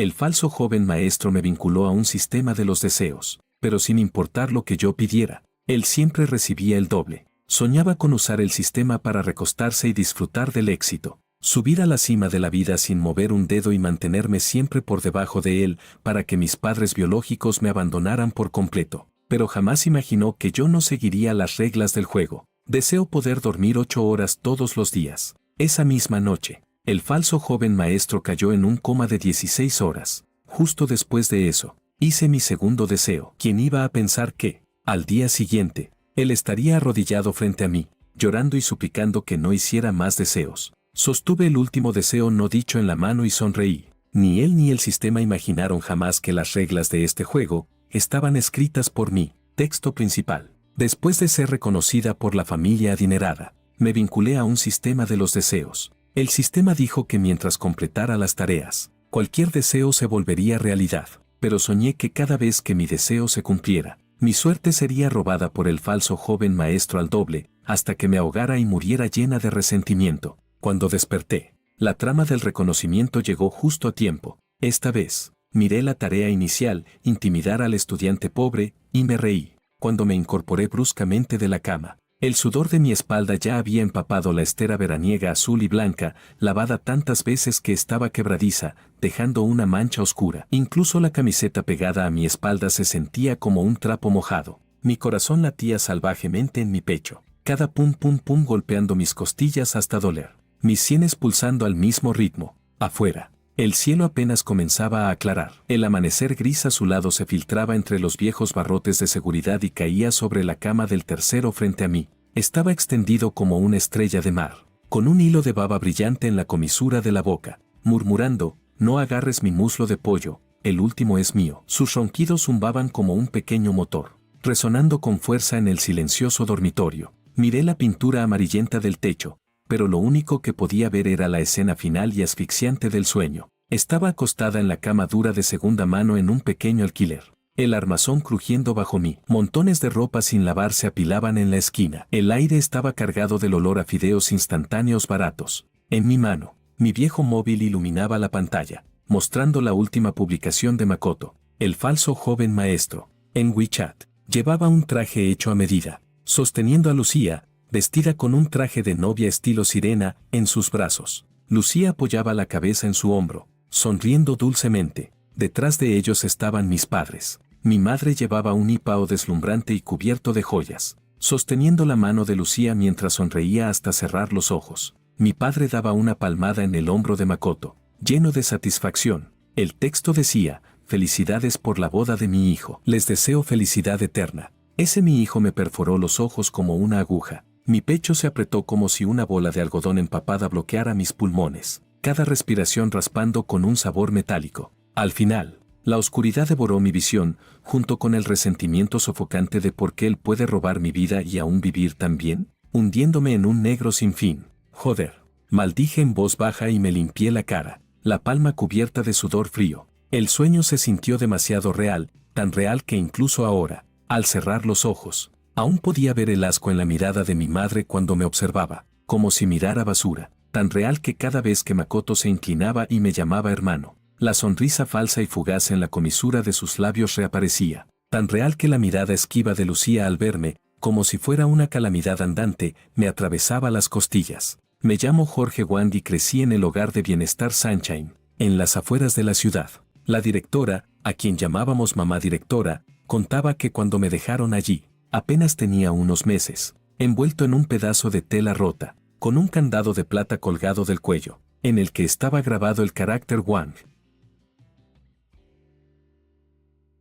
El falso joven maestro me vinculó a un sistema de los deseos, pero sin importar lo que yo pidiera, él siempre recibía el doble. Soñaba con usar el sistema para recostarse y disfrutar del éxito, subir a la cima de la vida sin mover un dedo y mantenerme siempre por debajo de él para que mis padres biológicos me abandonaran por completo. Pero jamás imaginó que yo no seguiría las reglas del juego. Deseo poder dormir 8 horas todos los días. Esa misma noche, el falso joven maestro cayó en un coma de 16 horas. Justo después de eso, hice mi segundo deseo. ¿Quién iba a pensar que, al día siguiente, él estaría arrodillado frente a mí, llorando y suplicando que no hiciera más deseos? Sostuve el último deseo no dicho en la mano y sonreí. Ni él ni el sistema imaginaron jamás que las reglas de este juego estaban escritas por mí. Texto principal. Después de ser reconocida por la familia adinerada, me vinculé a un sistema de los deseos. El sistema dijo que mientras completara las tareas, cualquier deseo se volvería realidad, pero soñé que cada vez que mi deseo se cumpliera, mi suerte sería robada por el falso joven maestro al doble, hasta que me ahogara y muriera llena de resentimiento. Cuando desperté, la trama del reconocimiento llegó justo a tiempo. Esta vez, miré la tarea inicial, intimidar al estudiante pobre, y me reí. Cuando me incorporé bruscamente de la cama, el sudor de mi espalda ya había empapado la estera veraniega azul y blanca, lavada tantas veces que estaba quebradiza, dejando una mancha oscura. Incluso la camiseta pegada a mi espalda se sentía como un trapo mojado. Mi corazón latía salvajemente en mi pecho, cada pum pum pum golpeando mis costillas hasta doler. Mis sienes pulsando al mismo ritmo. Afuera, el cielo apenas comenzaba a aclarar. El amanecer gris azulado se filtraba entre los viejos barrotes de seguridad y caía sobre la cama del tercero frente a mí. Estaba extendido como una estrella de mar, con un hilo de baba brillante en la comisura de la boca, murmurando: no agarres mi muslo de pollo, el último es mío. Sus ronquidos zumbaban como un pequeño motor, resonando con fuerza en el silencioso dormitorio. Miré la pintura amarillenta del techo, pero lo único que podía ver era la escena final y asfixiante del sueño. Estaba acostada en la cama dura de segunda mano en un pequeño alquiler, el armazón crujiendo bajo mí. Montones de ropa sin lavar se apilaban en la esquina. El aire estaba cargado del olor a fideos instantáneos baratos. En mi mano, mi viejo móvil iluminaba la pantalla, mostrando la última publicación de Makoto, el falso joven maestro. En WeChat, llevaba un traje hecho a medida, sosteniendo a Lucía, vestida con un traje de novia estilo sirena, en sus brazos. Lucía apoyaba la cabeza en su hombro, sonriendo dulcemente. Detrás de ellos estaban mis padres. Mi madre llevaba un hipao deslumbrante y cubierto de joyas, sosteniendo la mano de Lucía mientras sonreía hasta cerrar los ojos. Mi padre daba una palmada en el hombro de Makoto, lleno de satisfacción. El texto decía: felicidades por la boda de mi hijo. Les deseo felicidad eterna. Ese mi hijo me perforó los ojos como una aguja. Mi pecho se apretó como si una bola de algodón empapada bloqueara mis pulmones, cada respiración raspando con un sabor metálico. Al final, la oscuridad devoró mi visión, junto con el resentimiento sofocante de por qué él puede robar mi vida y aún vivir tan bien, hundiéndome en un negro sin fin. Joder, maldije en voz baja y me limpié la cara, la palma cubierta de sudor frío. El sueño se sintió demasiado real, tan real que incluso ahora, al cerrar los ojos, aún podía ver el asco en la mirada de mi madre cuando me observaba, como si mirara basura, tan real que cada vez que Makoto se inclinaba y me llamaba hermano, la sonrisa falsa y fugaz en la comisura de sus labios reaparecía, tan real que la mirada esquiva de Lucía al verme, como si fuera una calamidad andante, me atravesaba las costillas. Me llamo Jorge Wang y crecí en el hogar de Bienestar Sunshine, en las afueras de la ciudad. La directora, a quien llamábamos mamá directora, contaba que cuando me dejaron allí, apenas tenía unos meses, envuelto en un pedazo de tela rota, con un candado de plata colgado del cuello, en el que estaba grabado el carácter Wang.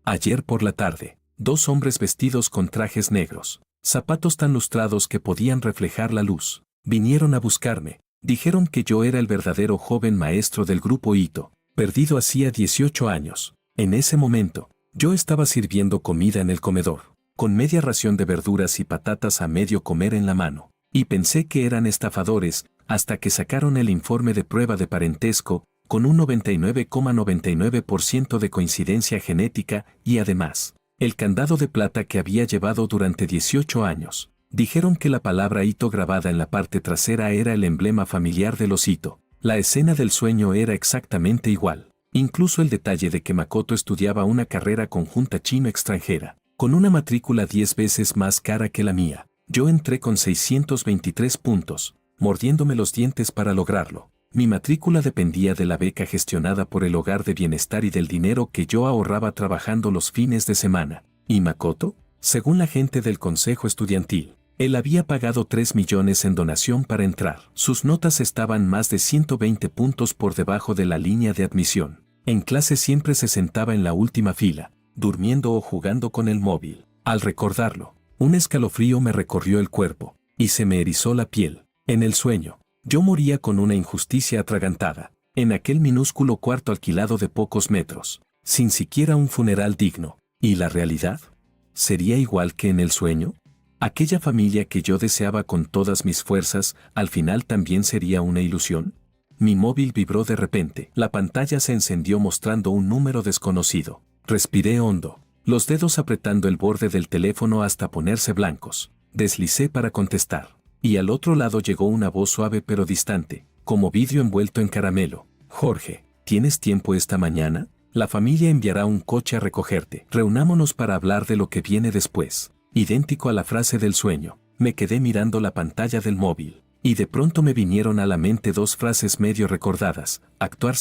Ayer por la tarde, 2 hombres vestidos con trajes negros, zapatos tan lustrados que podían reflejar la luz, vinieron a buscarme. Dijeron que yo era el verdadero joven maestro del grupo Ito, perdido hacía 18 años. En ese momento, yo estaba sirviendo comida en el comedor, con media ración de verduras y patatas a medio comer en la mano, y pensé que eran estafadores, hasta que sacaron el informe de prueba de parentesco, con un 99,99% de coincidencia genética, y además, el candado de plata que había llevado durante 18 años. Dijeron que la palabra Ito grabada en la parte trasera era el emblema familiar de los Ito. La escena del sueño era exactamente igual. Incluso el detalle de que Makoto estudiaba una carrera conjunta chino-extranjera, con una matrícula 10 veces más cara que la mía. Yo entré con 623 puntos, mordiéndome los dientes para lograrlo. Mi matrícula dependía de la beca gestionada por el Hogar de Bienestar y del dinero que yo ahorraba trabajando los fines de semana. ¿Y Makoto? Según la gente del consejo estudiantil, él había pagado 3 millones en donación para entrar. Sus notas estaban más de 120 puntos por debajo de la línea de admisión. En clase siempre se sentaba en la última fila, durmiendo o jugando con el móvil. Al recordarlo, un escalofrío me recorrió el cuerpo, y se me erizó la piel. En el sueño, yo moría con una injusticia atragantada, en aquel minúsculo cuarto alquilado de pocos metros, sin siquiera un funeral digno. ¿Y la realidad? ¿Sería igual que en el sueño? ¿Aquella familia que yo deseaba con todas mis fuerzas, al final también sería una ilusión? Mi móvil vibró de repente. La pantalla se encendió mostrando un número desconocido. Respiré hondo, los dedos apretando el borde del teléfono hasta ponerse blancos. Deslicé para contestar. Y al otro lado llegó una voz suave pero distante, como vidrio envuelto en caramelo. Jorge, ¿tienes tiempo esta mañana? La familia enviará un coche a recogerte. Reunámonos para hablar de lo que viene después. Idéntico a la frase del sueño, me quedé mirando la pantalla del móvil, y de pronto me vinieron a la mente dos frases medio recordadas: actuar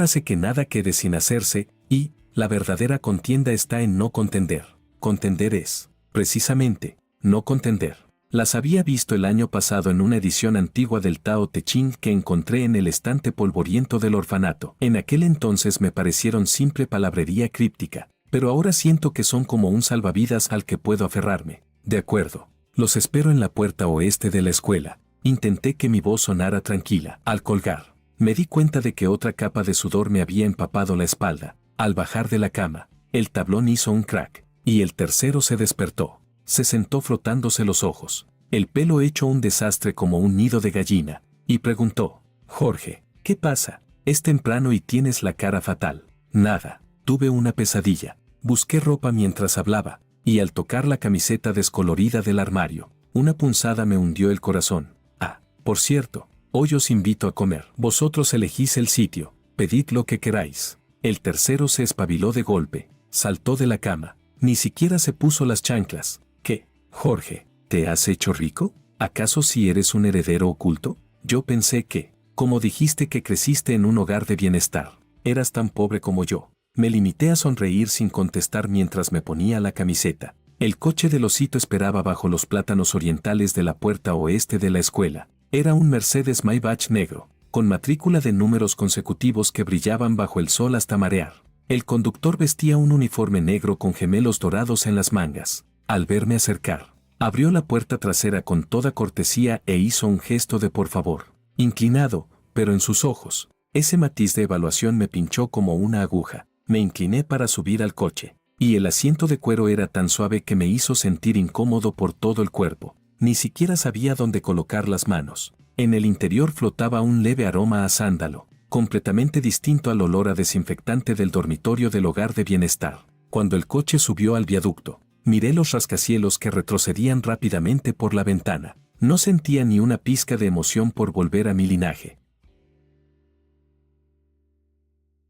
hace que nada quede sin hacerse, y la verdadera contienda está en no contender. Contender es, precisamente, no contender. Las había visto el año pasado en una edición antigua del Tao Te Ching que encontré en el estante polvoriento del orfanato. En aquel entonces me parecieron simple palabrería críptica, pero ahora siento que son como un salvavidas al que puedo aferrarme. De acuerdo. Los espero en la puerta oeste de la escuela. Intenté que mi voz sonara tranquila. Al colgar, me di cuenta de que otra capa de sudor me había empapado la espalda. Al bajar de la cama, el tablón hizo un crack, y el tercero se despertó. Se sentó frotándose los ojos, el pelo hecho un desastre como un nido de gallina, y preguntó: Jorge, ¿qué pasa? Es temprano y tienes la cara fatal. Nada. Tuve una pesadilla. Busqué ropa mientras hablaba, y al tocar la camiseta descolorida del armario, una punzada me hundió el corazón. Ah, por cierto, hoy os invito a comer. Vosotros elegís el sitio, pedid lo que queráis. El tercero se espabiló de golpe, saltó de la cama, ni siquiera se puso las chanclas. ¿Qué, Jorge, te has hecho rico? ¿Acaso si eres un heredero oculto? Yo pensé que, como dijiste que creciste en un hogar de bienestar, eras tan pobre como yo. Me limité a sonreír sin contestar mientras me ponía la camiseta. El coche del osito esperaba bajo los plátanos orientales de la puerta oeste de la escuela. Era un Mercedes Maybach negro, con matrícula de números consecutivos que brillaban bajo el sol hasta marear. El conductor vestía un uniforme negro con gemelos dorados en las mangas. Al verme acercar, abrió la puerta trasera con toda cortesía e hizo un gesto de por favor. Inclinado, pero en sus ojos, ese matiz de evaluación me pinchó como una aguja. Me incliné para subir al coche, y el asiento de cuero era tan suave que me hizo sentir incómodo por todo el cuerpo. Ni siquiera sabía dónde colocar las manos. En el interior flotaba un leve aroma a sándalo, completamente distinto al olor a desinfectante del dormitorio del Hogar de Bienestar. Cuando el coche subió al viaducto, miré los rascacielos que retrocedían rápidamente por la ventana. No sentía ni una pizca de emoción por volver a mi linaje.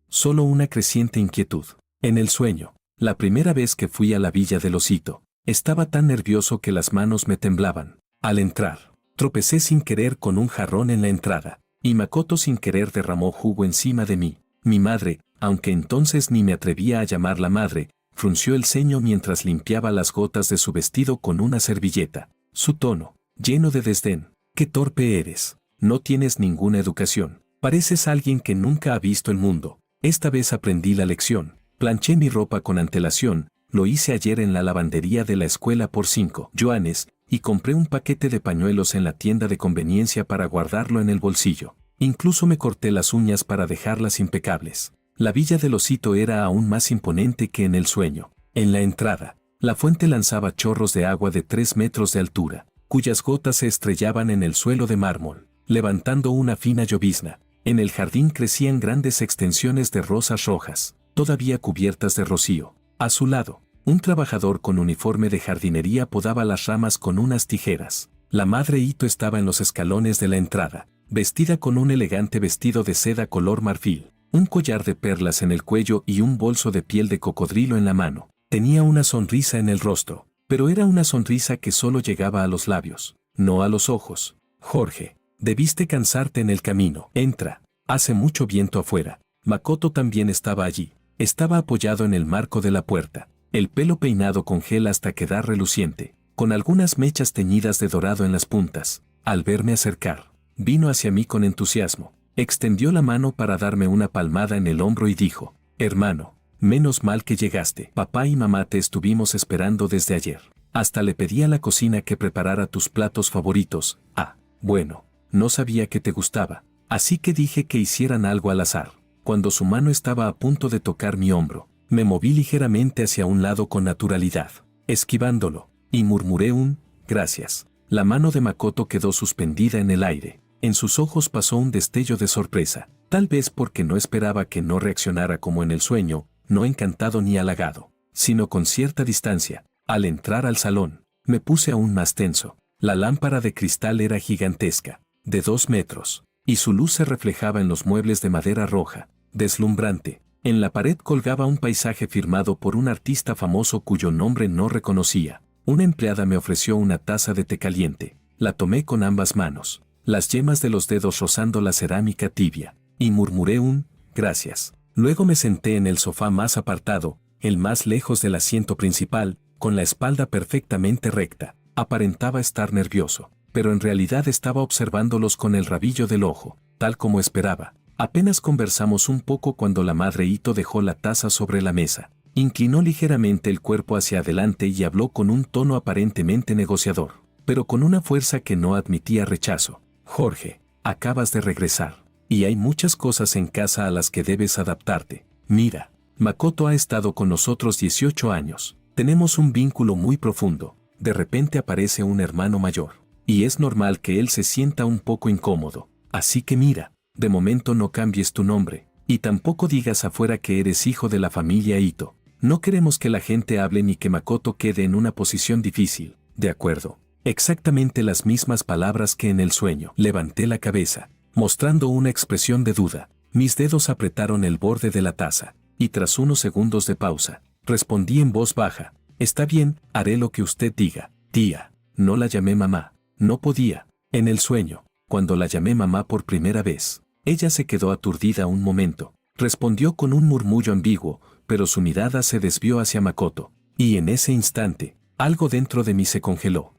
Solo una creciente inquietud. En el sueño, la primera vez que fui a la Villa del Osito, estaba tan nervioso que las manos me temblaban. Al entrar, tropecé sin querer con un jarrón en la entrada, y Makoto sin querer derramó jugo encima de mí. Mi madre, aunque entonces ni me atrevía a llamarla madre, frunció el ceño mientras limpiaba las gotas de su vestido con una servilleta. Su tono, lleno de desdén: «¡Qué torpe eres! No tienes ninguna educación. Pareces alguien que nunca ha visto el mundo». Esta vez aprendí la lección. Planché mi ropa con antelación, lo hice ayer en la lavandería de la escuela por 5 yuanes, y compré un paquete de pañuelos en la tienda de conveniencia para guardarlo en el bolsillo. Incluso me corté las uñas para dejarlas impecables. La Villa del Osito era aún más imponente que en el sueño. En la entrada, la fuente lanzaba chorros de agua de 3 metros de altura, cuyas gotas se estrellaban en el suelo de mármol, levantando una fina llovizna. En el jardín crecían grandes extensiones de rosas rojas, todavía cubiertas de rocío. A su lado, un trabajador con uniforme de jardinería podaba las ramas con unas tijeras. La madre Ito estaba en los escalones de la entrada, vestida con un elegante vestido de seda color marfil. un collar de perlas en el cuello y un bolso de piel de cocodrilo en la mano. Tenía una sonrisa en el rostro, pero era una sonrisa que solo llegaba a los labios, no a los ojos. Jorge, debiste cansarte en el camino. Entra. Hace mucho viento afuera. Makoto también estaba allí. Estaba apoyado en el marco de la puerta, el pelo peinado con gel hasta quedar reluciente, con algunas mechas teñidas de dorado en las puntas. Al verme acercar, vino hacia mí con entusiasmo. Extendió la mano para darme una palmada en el hombro y dijo: hermano, menos mal que llegaste. Papá y mamá te estuvimos esperando desde ayer. Hasta le pedí a la cocina que preparara tus platos favoritos. Bueno, no sabía que te gustaba, así que dije que hicieran algo al azar. Cuando su mano estaba a punto de tocar mi hombro, me moví ligeramente hacia un lado con naturalidad, esquivándolo, y murmuré un gracias. La mano de Makoto quedó suspendida en el aire. En sus ojos pasó un destello de sorpresa, tal vez porque no esperaba que no reaccionara como en el sueño, no encantado ni halagado, sino con cierta distancia. Al entrar al salón, me puse aún más tenso. La lámpara de cristal era gigantesca, de 2 metros, y su luz se reflejaba en los muebles de madera roja, deslumbrante. En la pared colgaba un paisaje firmado por un artista famoso cuyo nombre no reconocía. Una empleada me ofreció una taza de té caliente. La tomé con ambas manos, las yemas de los dedos rozando la cerámica tibia, y murmuré un gracias. Luego me senté en el sofá más apartado, el más lejos del asiento principal, con la espalda perfectamente recta. Aparentaba estar nervioso, pero en realidad estaba observándolos con el rabillo del ojo, tal como esperaba. Apenas conversamos un poco cuando la madre Ito dejó la taza sobre la mesa. Inclinó ligeramente el cuerpo hacia adelante y habló con un tono aparentemente negociador, pero con una fuerza que no admitía rechazo. Jorge, acabas de regresar, y hay muchas cosas en casa a las que debes adaptarte. Mira, Makoto ha estado con nosotros 18 años. Tenemos un vínculo muy profundo. De repente aparece un hermano mayor, y es normal que él se sienta un poco incómodo. Así que mira, de momento no cambies tu nombre, y tampoco digas afuera que eres hijo de la familia Ito. No queremos que la gente hable ni que Makoto quede en una posición difícil. ¿De acuerdo? Exactamente las mismas palabras que en el sueño. Levanté la cabeza, mostrando una expresión de duda. Mis dedos apretaron el borde de la taza, y tras unos segundos de pausa, respondí en voz baja: está bien, haré lo que usted diga. Tía, no la llamé mamá. No podía. En el sueño, cuando la llamé mamá por primera vez, ella se quedó aturdida un momento. Respondió con un murmullo ambiguo, pero su mirada se desvió hacia Makoto, y en ese instante, algo dentro de mí se congeló.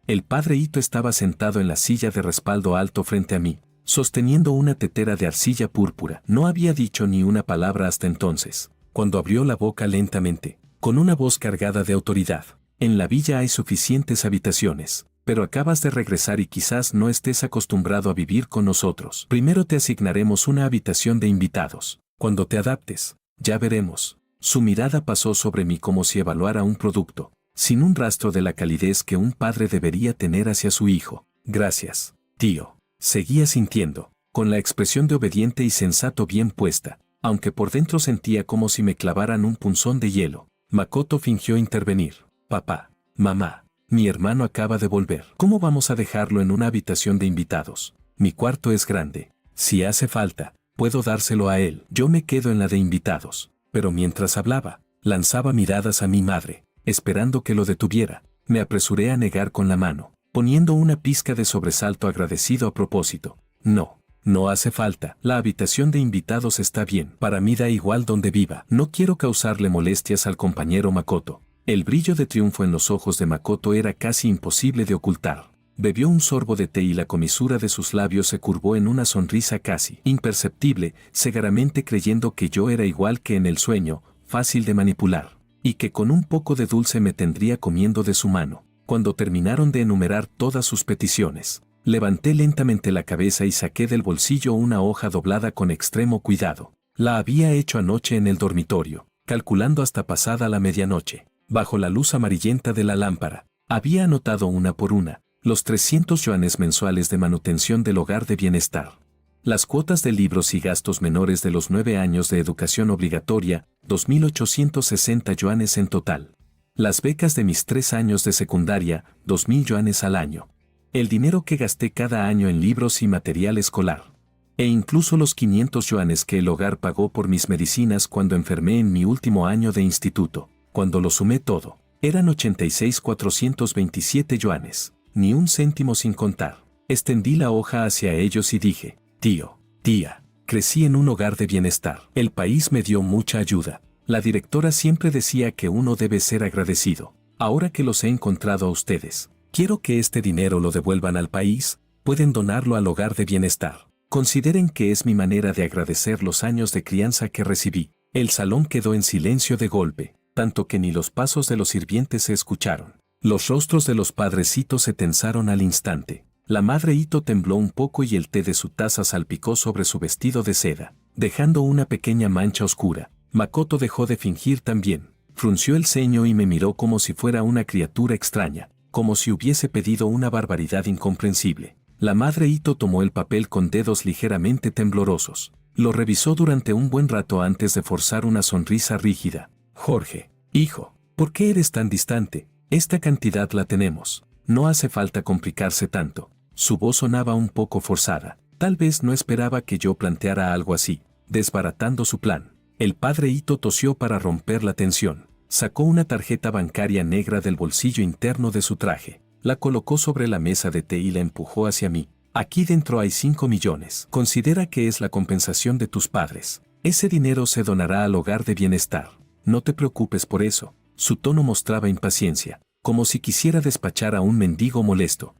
El padre Ito estaba sentado en la silla de respaldo alto frente a mí, sosteniendo una tetera de arcilla púrpura. No había dicho ni una palabra hasta entonces, cuando abrió la boca lentamente, con una voz cargada de autoridad. En la villa hay suficientes habitaciones, pero acabas de regresar y quizás no estés acostumbrado a vivir con nosotros. Primero te asignaremos una habitación de invitados. Cuando te adaptes, ya veremos. Su mirada pasó sobre mí como si evaluara un producto, sin un rastro de la calidez que un padre debería tener hacia su hijo. Gracias, tío. Seguía sintiendo, con la expresión de obediente y sensato bien puesta, aunque por dentro sentía como si me clavaran un punzón de hielo. Makoto fingió intervenir. Papá, mamá, mi hermano acaba de volver. ¿Cómo vamos a dejarlo en una habitación de invitados? Mi cuarto es grande. Si hace falta, puedo dárselo a él. Yo me quedo en la de invitados. Pero mientras hablaba, lanzaba miradas a mi madre, esperando que lo detuviera. Me apresuré a negar con la mano, poniendo una pizca de sobresalto agradecido a propósito. No, no hace falta. La habitación de invitados está bien. Para mí da igual donde viva. No quiero causarle molestias al compañero Makoto. El brillo de triunfo en los ojos de Makoto era casi imposible de ocultar. Bebió un sorbo de té y la comisura de sus labios se curvó en una sonrisa casi imperceptible, cegaramente creyendo que yo era igual que en el sueño, fácil de manipular, y que con un poco de dulce me tendría comiendo de su mano. Cuando terminaron de enumerar todas sus peticiones, levanté lentamente la cabeza y saqué del bolsillo una hoja doblada con extremo cuidado. La había hecho anoche en el dormitorio, calculando hasta pasada la medianoche. Bajo la luz amarillenta de la lámpara, había anotado una por una los 300 yuanes mensuales de manutención del hogar de bienestar, las cuotas de libros y gastos menores de los 9 años de educación obligatoria, 2.860 yuanes en total, las becas de mis 3 años de secundaria, 2.000 yuanes al año, el dinero que gasté cada año en libros y material escolar, E incluso los 500 yuanes que el hogar pagó por mis medicinas cuando enfermé en mi último año de instituto. Cuando lo sumé todo, eran 86,427 yuanes, ni un céntimo sin contar. Extendí la hoja hacia ellos y dije, tío, tía, crecí en un hogar de bienestar. El país me dio mucha ayuda. La directora siempre decía que uno debe ser agradecido. Ahora que los he encontrado a ustedes, quiero que este dinero lo devuelvan al país, pueden donarlo al hogar de bienestar. Consideren que es mi manera de agradecer los años de crianza que recibí. El salón quedó en silencio de golpe, tanto que ni los pasos de los sirvientes se escucharon. Los rostros de los padrecitos se tensaron al instante. La madre Ito tembló un poco y el té de su taza salpicó sobre su vestido de seda, dejando una pequeña mancha oscura. Makoto dejó de fingir también. Frunció el ceño y me miró como si fuera una criatura extraña, como si hubiese pedido una barbaridad incomprensible. La madre Ito tomó el papel con dedos ligeramente temblorosos. Lo revisó durante un buen rato antes de forzar una sonrisa rígida. Jorge, hijo, ¿por qué eres tan distante? Esta cantidad la tenemos. No hace falta complicarse tanto. Su voz sonaba un poco forzada. Tal vez no esperaba que yo planteara algo así, desbaratando su plan. El padre Ito tosió para romper la tensión. Sacó una tarjeta bancaria negra del bolsillo interno de su traje. La colocó sobre la mesa de té y la empujó hacia mí. Aquí dentro hay 5 millones. Considera que es la compensación de tus padres. Ese dinero se donará al hogar de bienestar. No te preocupes por eso. Su tono mostraba impaciencia, como si quisiera despachar a un mendigo molesto.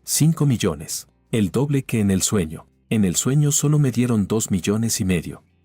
5 millones. El doble que en el sueño. En el sueño solo me dieron 2,5 millones,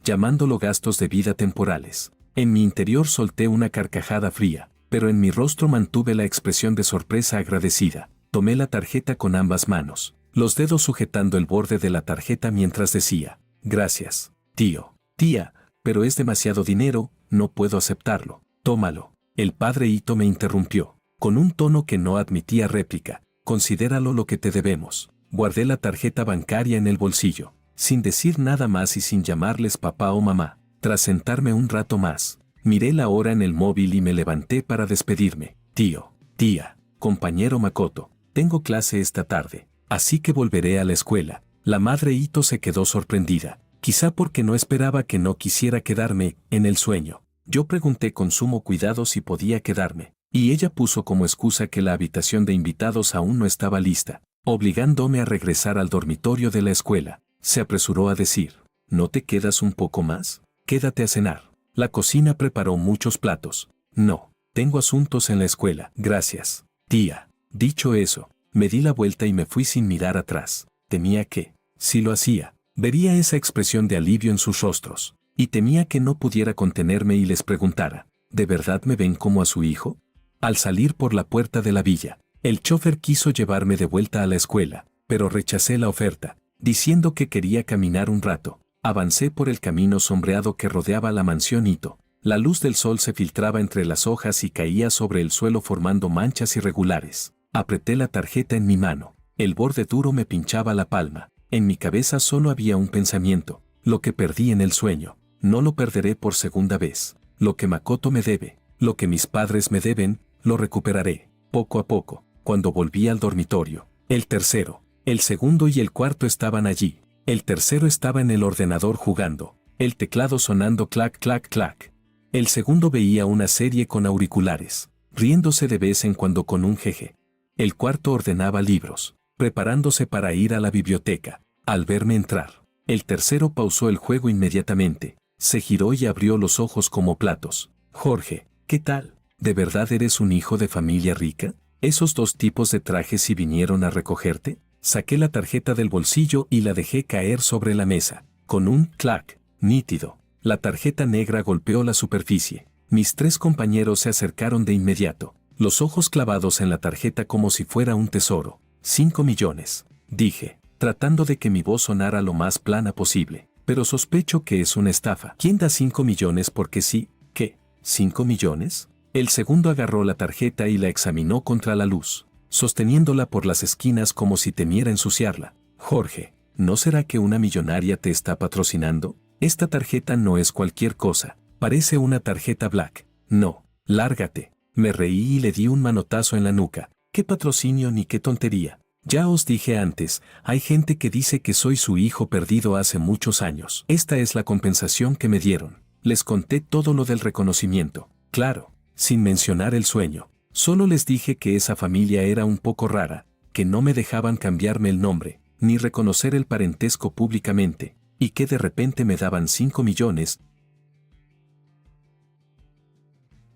llamándolo gastos de vida temporales. En mi interior solté una carcajada fría, pero en mi rostro mantuve la expresión de sorpresa agradecida. Tomé la tarjeta con ambas manos, los dedos sujetando el borde de la tarjeta mientras decía, gracias, tío, tía, pero es demasiado dinero, no puedo aceptarlo. Tómalo. El padre Ito me interrumpió, con un tono que no admitía réplica. Considéralo lo que te debemos. Guardé la tarjeta bancaria en el bolsillo, sin decir nada más y sin llamarles papá o mamá. Tras sentarme un rato más, miré la hora en el móvil y me levanté para despedirme. Tío, tía, compañero Makoto, tengo clase esta tarde, así que volveré a la escuela. La madre Ito se quedó sorprendida, quizá porque no esperaba que no quisiera quedarme en el sueño. Yo pregunté con sumo cuidado si podía quedarme, y ella puso como excusa que la habitación de invitados aún no estaba lista, obligándome a regresar al dormitorio de la escuela. Se apresuró a decir, ¿no te quedas un poco más? Quédate a cenar. La cocina preparó muchos platos. No, tengo asuntos en la escuela. Gracias, tía. Dicho eso, me di la vuelta y me fui sin mirar atrás. Temía que, si lo hacía, vería esa expresión de alivio en sus rostros, y temía que no pudiera contenerme y les preguntara, ¿de verdad me ven como a su hijo? Al salir por la puerta de la villa, el chofer quiso llevarme de vuelta a la escuela, pero rechacé la oferta, diciendo que quería caminar un rato. Avancé por el camino sombreado que rodeaba la mansión Ito. La luz del sol se filtraba entre las hojas y caía sobre el suelo formando manchas irregulares. Apreté la tarjeta en mi mano. El borde duro me pinchaba la palma. En mi cabeza solo había un pensamiento. Lo que perdí en el sueño, no lo perderé por segunda vez. Lo que Makoto me debe, lo que mis padres me deben, lo recuperaré, poco a poco. Cuando volví al dormitorio, el tercero, el segundo y el cuarto estaban allí. El tercero estaba en el ordenador jugando, el teclado sonando clac clac clac. El segundo veía una serie con auriculares, riéndose de vez en cuando con un jeje. El cuarto ordenaba libros, preparándose para ir a la biblioteca. Al verme entrar, el tercero pausó el juego inmediatamente, se giró y abrió los ojos como platos. Jorge, ¿qué tal? ¿De verdad eres un hijo de familia rica? ¿Esos 2 tipos de trajes sí vinieron a recogerte? Saqué la tarjeta del bolsillo y la dejé caer sobre la mesa. Con un clac nítido, la tarjeta negra golpeó la superficie. Mis 3 compañeros se acercaron de inmediato, los ojos clavados en la tarjeta como si fuera un tesoro. 5 millones, dije, tratando de que mi voz sonara lo más plana posible. Pero sospecho que es una estafa. ¿Quién da 5 millones porque sí? ¿Qué? ¿5 millones? El segundo agarró la tarjeta y la examinó contra la luz, sosteniéndola por las esquinas como si temiera ensuciarla. Jorge, ¿no será que una millonaria te está patrocinando? Esta tarjeta no es cualquier cosa, parece una tarjeta Black. No, lárgate. Me reí y le di un manotazo en la nuca. ¿Qué patrocinio ni qué tontería? Ya os dije antes, hay gente que dice que soy su hijo perdido hace muchos años. Esta es la compensación que me dieron. Les conté todo lo del reconocimiento. Claro, sin mencionar el sueño. Solo les dije que esa familia era un poco rara, que no me dejaban cambiarme el nombre, ni reconocer el parentesco públicamente, y que de repente me daban 5 millones.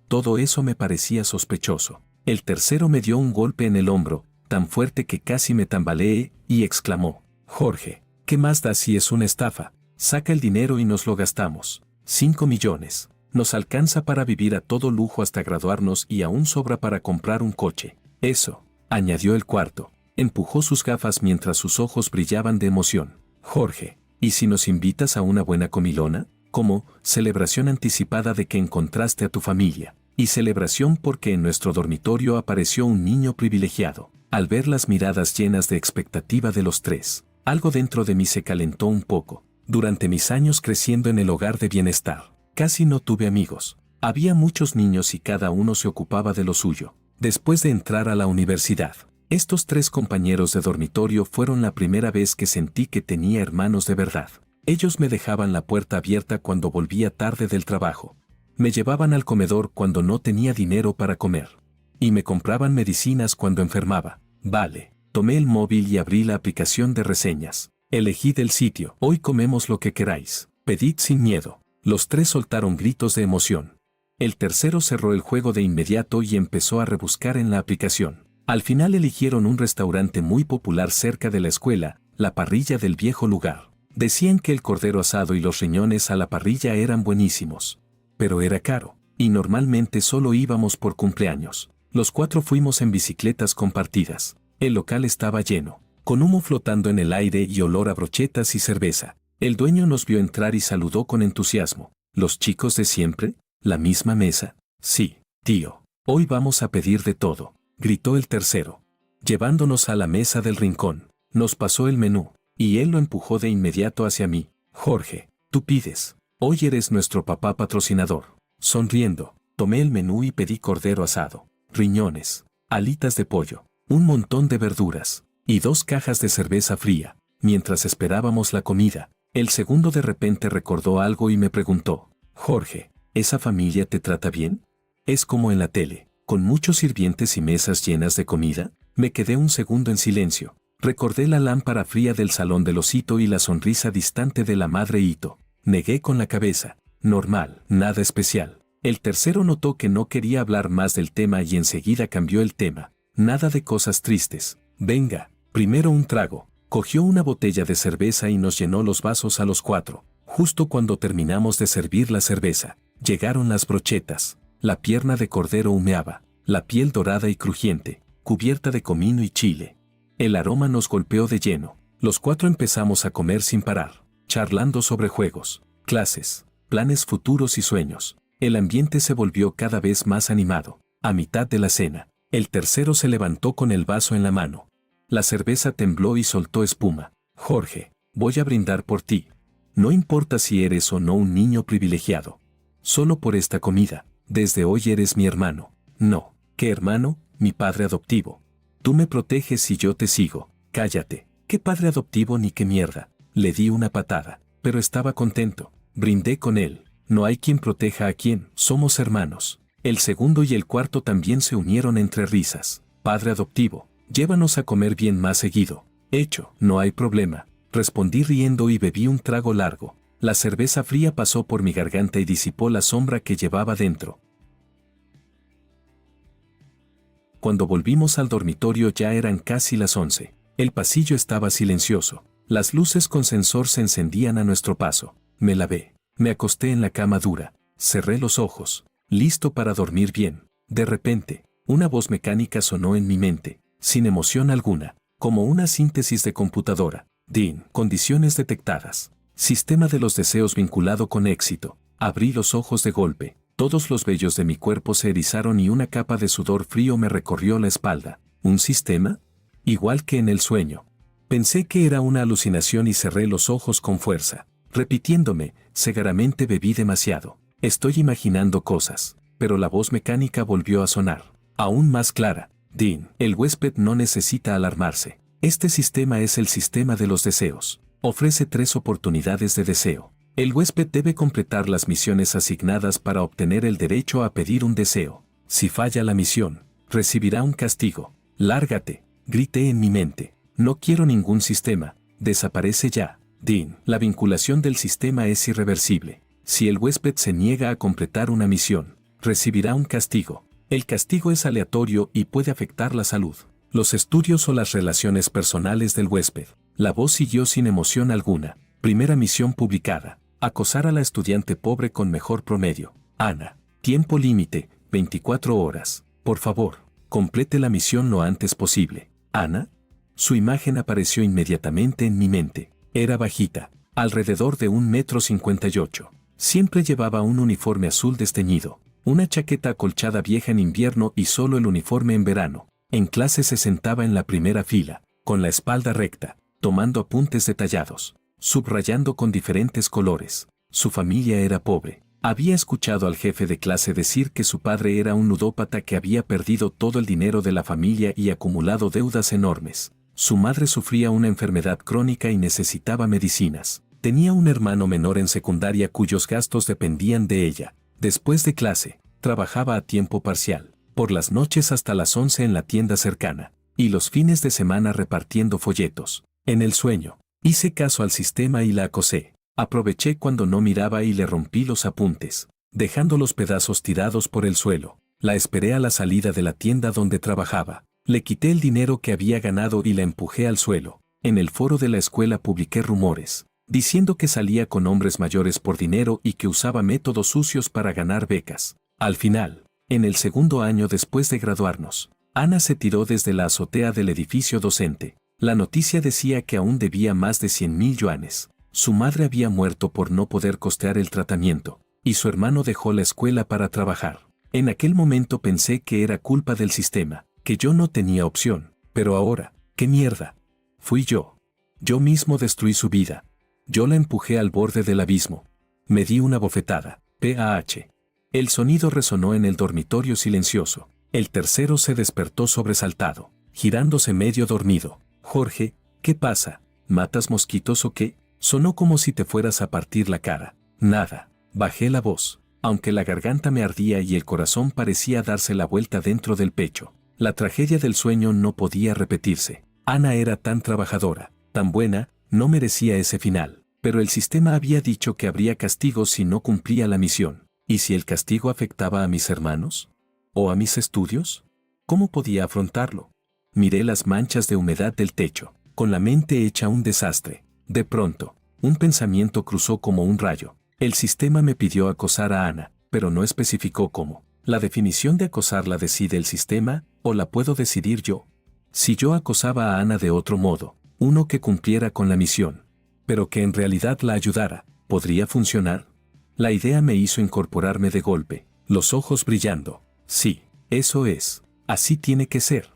Todo eso me parecía sospechoso. El tercero me dio un golpe en el hombro, tan fuerte que casi me tambaleé, y exclamó: Jorge, ¿qué más da si es una estafa? Saca el dinero y nos lo gastamos. 5 millones. Nos alcanza para vivir a todo lujo hasta graduarnos y aún sobra para comprar un coche. Eso, añadió el cuarto. Empujó sus gafas mientras sus ojos brillaban de emoción. Jorge, ¿y si nos invitas a una buena comilona? Como celebración anticipada de que encontraste a tu familia. Y celebración porque en nuestro dormitorio apareció un niño privilegiado. Al ver las miradas llenas de expectativa de los tres, algo dentro de mí se calentó un poco. Durante mis años creciendo en el hogar de bienestar, casi no tuve amigos. Había muchos niños y cada uno se ocupaba de lo suyo. Después de entrar a la universidad, estos 3 compañeros de dormitorio fueron la primera vez que sentí que tenía hermanos de verdad. Ellos me dejaban la puerta abierta cuando volvía tarde del trabajo. Me llevaban al comedor cuando no tenía dinero para comer. Y me compraban medicinas cuando enfermaba. Vale, tomé el móvil y abrí la aplicación de reseñas. Elegid el sitio. Hoy comemos lo que queráis. Pedid sin miedo. Los 3 soltaron gritos de emoción. El tercero cerró el juego de inmediato y empezó a rebuscar en la aplicación. Al final eligieron un restaurante muy popular cerca de la escuela, la Parrilla del Viejo Lugar. Decían que el cordero asado y los riñones a la parrilla eran buenísimos. Pero era caro, y normalmente solo íbamos por cumpleaños. Los 4 fuimos en bicicletas compartidas. El local estaba lleno, con humo flotando en el aire y olor a brochetas y cerveza. El dueño nos vio entrar y saludó con entusiasmo. ¿Los chicos de siempre? ¿La misma mesa? Sí, tío. Hoy vamos a pedir de todo, gritó el tercero. Llevándonos a la mesa del rincón, nos pasó el menú, y él lo empujó de inmediato hacia mí. Jorge, tú pides. Hoy eres nuestro papá patrocinador. Sonriendo, tomé el menú y pedí cordero asado, riñones, alitas de pollo, un montón de verduras, y 2 cajas de cerveza fría. Mientras esperábamos la comida, el segundo de repente recordó algo y me preguntó: Jorge, ¿esa familia te trata bien? ¿Es como en la tele, con muchos sirvientes y mesas llenas de comida? Me quedé un segundo en silencio. Recordé la lámpara fría del salón del osito y la sonrisa distante de la madre Ito. Negué con la cabeza. Normal, nada especial. El tercero notó que no quería hablar más del tema y enseguida cambió el tema. Nada de cosas tristes. Venga, primero un trago. Cogió una botella de cerveza y nos llenó los vasos a los 4. Justo cuando terminamos de servir la cerveza, llegaron las brochetas. La pierna de cordero humeaba, la piel dorada y crujiente, cubierta de comino y chile. El aroma nos golpeó de lleno. Los 4 empezamos a comer sin parar, charlando sobre juegos, clases, planes futuros y sueños. El ambiente se volvió cada vez más animado. A mitad de la cena, el tercero se levantó con el vaso en la mano. La cerveza tembló y soltó espuma. Jorge, voy a brindar por ti. No importa si eres o no un niño privilegiado. Solo por esta comida, desde hoy eres mi hermano. No, ¿qué hermano? Mi padre adoptivo. Tú me proteges y yo te sigo. Cállate. ¿Qué padre adoptivo ni qué mierda? Le di una patada, pero estaba contento. Brindé con él. No hay quien proteja a quien. Somos hermanos. El segundo y el cuarto también se unieron entre risas. Padre adoptivo, llévanos a comer bien más seguido. Hecho, no hay problema. Respondí riendo y bebí un trago largo. La cerveza fría pasó por mi garganta y disipó la sombra que llevaba dentro. Cuando volvimos al dormitorio ya eran casi las 11. El pasillo estaba silencioso. Las luces con sensor se encendían a nuestro paso. Me lavé. Me acosté en la cama dura. Cerré los ojos, listo para dormir bien. De repente, una voz mecánica sonó en mi mente, sin emoción alguna, como una síntesis de computadora. DIN, condiciones detectadas. Sistema de los deseos vinculado con éxito. Abrí los ojos de golpe. Todos los vellos de mi cuerpo se erizaron y una capa de sudor frío me recorrió la espalda. ¿Un sistema? Igual que en el sueño. Pensé que era una alucinación y cerré los ojos con fuerza. Repitiéndome, cegaramente bebí demasiado. Estoy imaginando cosas. Pero la voz mecánica volvió a sonar. Aún más clara. DIN, el huésped no necesita alarmarse. Este sistema es el sistema de los deseos. Ofrece 3 oportunidades de deseo. El huésped debe completar las misiones asignadas para obtener el derecho a pedir un deseo. Si falla la misión, recibirá un castigo. Lárgate, grité en mi mente. No quiero ningún sistema. Desaparece ya. Dean. La vinculación del sistema es irreversible. Si el huésped se niega a completar una misión, recibirá un castigo. El castigo es aleatorio y puede afectar la salud, los estudios o las relaciones personales del huésped. La voz siguió sin emoción alguna. Primera misión publicada. Acosar a la estudiante pobre con mejor promedio. Ana. Tiempo límite, 24 horas. Por favor, complete la misión lo antes posible. Ana. Su imagen apareció inmediatamente en mi mente. Era bajita, alrededor de 1,58 m. Siempre llevaba un uniforme azul desteñido, una chaqueta acolchada vieja en invierno y solo el uniforme en verano. En clase se sentaba en la primera fila, con la espalda recta, tomando apuntes detallados, subrayando con diferentes colores. Su familia era pobre. Había escuchado al jefe de clase decir que su padre era un ludópata que había perdido todo el dinero de la familia y acumulado deudas enormes. Su madre sufría una enfermedad crónica y necesitaba medicinas. Tenía un hermano menor en secundaria cuyos gastos dependían de ella. Después de clase, trabajaba a tiempo parcial, por las noches hasta las 11 en la tienda cercana, y los fines de semana repartiendo folletos. En el sueño, hice caso al sistema y la acosé. Aproveché cuando no miraba y le rompí los apuntes, dejando los pedazos tirados por el suelo. La esperé a la salida de la tienda donde trabajaba. Le quité el dinero que había ganado y la empujé al suelo. En el foro de la escuela publiqué rumores, diciendo que salía con hombres mayores por dinero y que usaba métodos sucios para ganar becas. Al final, en el segundo año después de graduarnos, Ana se tiró desde la azotea del edificio docente. La noticia decía que aún debía más de 100,000 yuanes. Su madre había muerto por no poder costear el tratamiento, y su hermano dejó la escuela para trabajar. En aquel momento pensé que era culpa del sistema, que yo no tenía opción, pero ahora, ¿qué mierda? Fui yo. Yo mismo destruí su vida. Yo la empujé al borde del abismo. Me di una bofetada. PAH. El sonido resonó en el dormitorio silencioso. El tercero se despertó sobresaltado, girándose medio dormido. Jorge, ¿qué pasa? ¿Matas mosquitos o qué? Sonó como si te fueras a partir la cara. Nada. Bajé la voz, aunque la garganta me ardía y el corazón parecía darse la vuelta dentro del pecho. La tragedia del sueño no podía repetirse. Ana era tan trabajadora, tan buena, no merecía ese final. Pero el sistema había dicho que habría castigo si no cumplía la misión. ¿Y si el castigo afectaba a mis hermanos? ¿O a mis estudios? ¿Cómo podía afrontarlo? Miré las manchas de humedad del techo, con la mente hecha un desastre. De pronto, un pensamiento cruzó como un rayo. El sistema me pidió acosar a Ana, pero no especificó cómo. ¿La definición de acosar la decide el sistema, o la puedo decidir yo? Si yo acosaba a Ana de otro modo, uno que cumpliera con la misión, pero que en realidad la ayudara, ¿podría funcionar? La idea me hizo incorporarme de golpe, los ojos brillando. Sí, eso es. Así tiene que ser.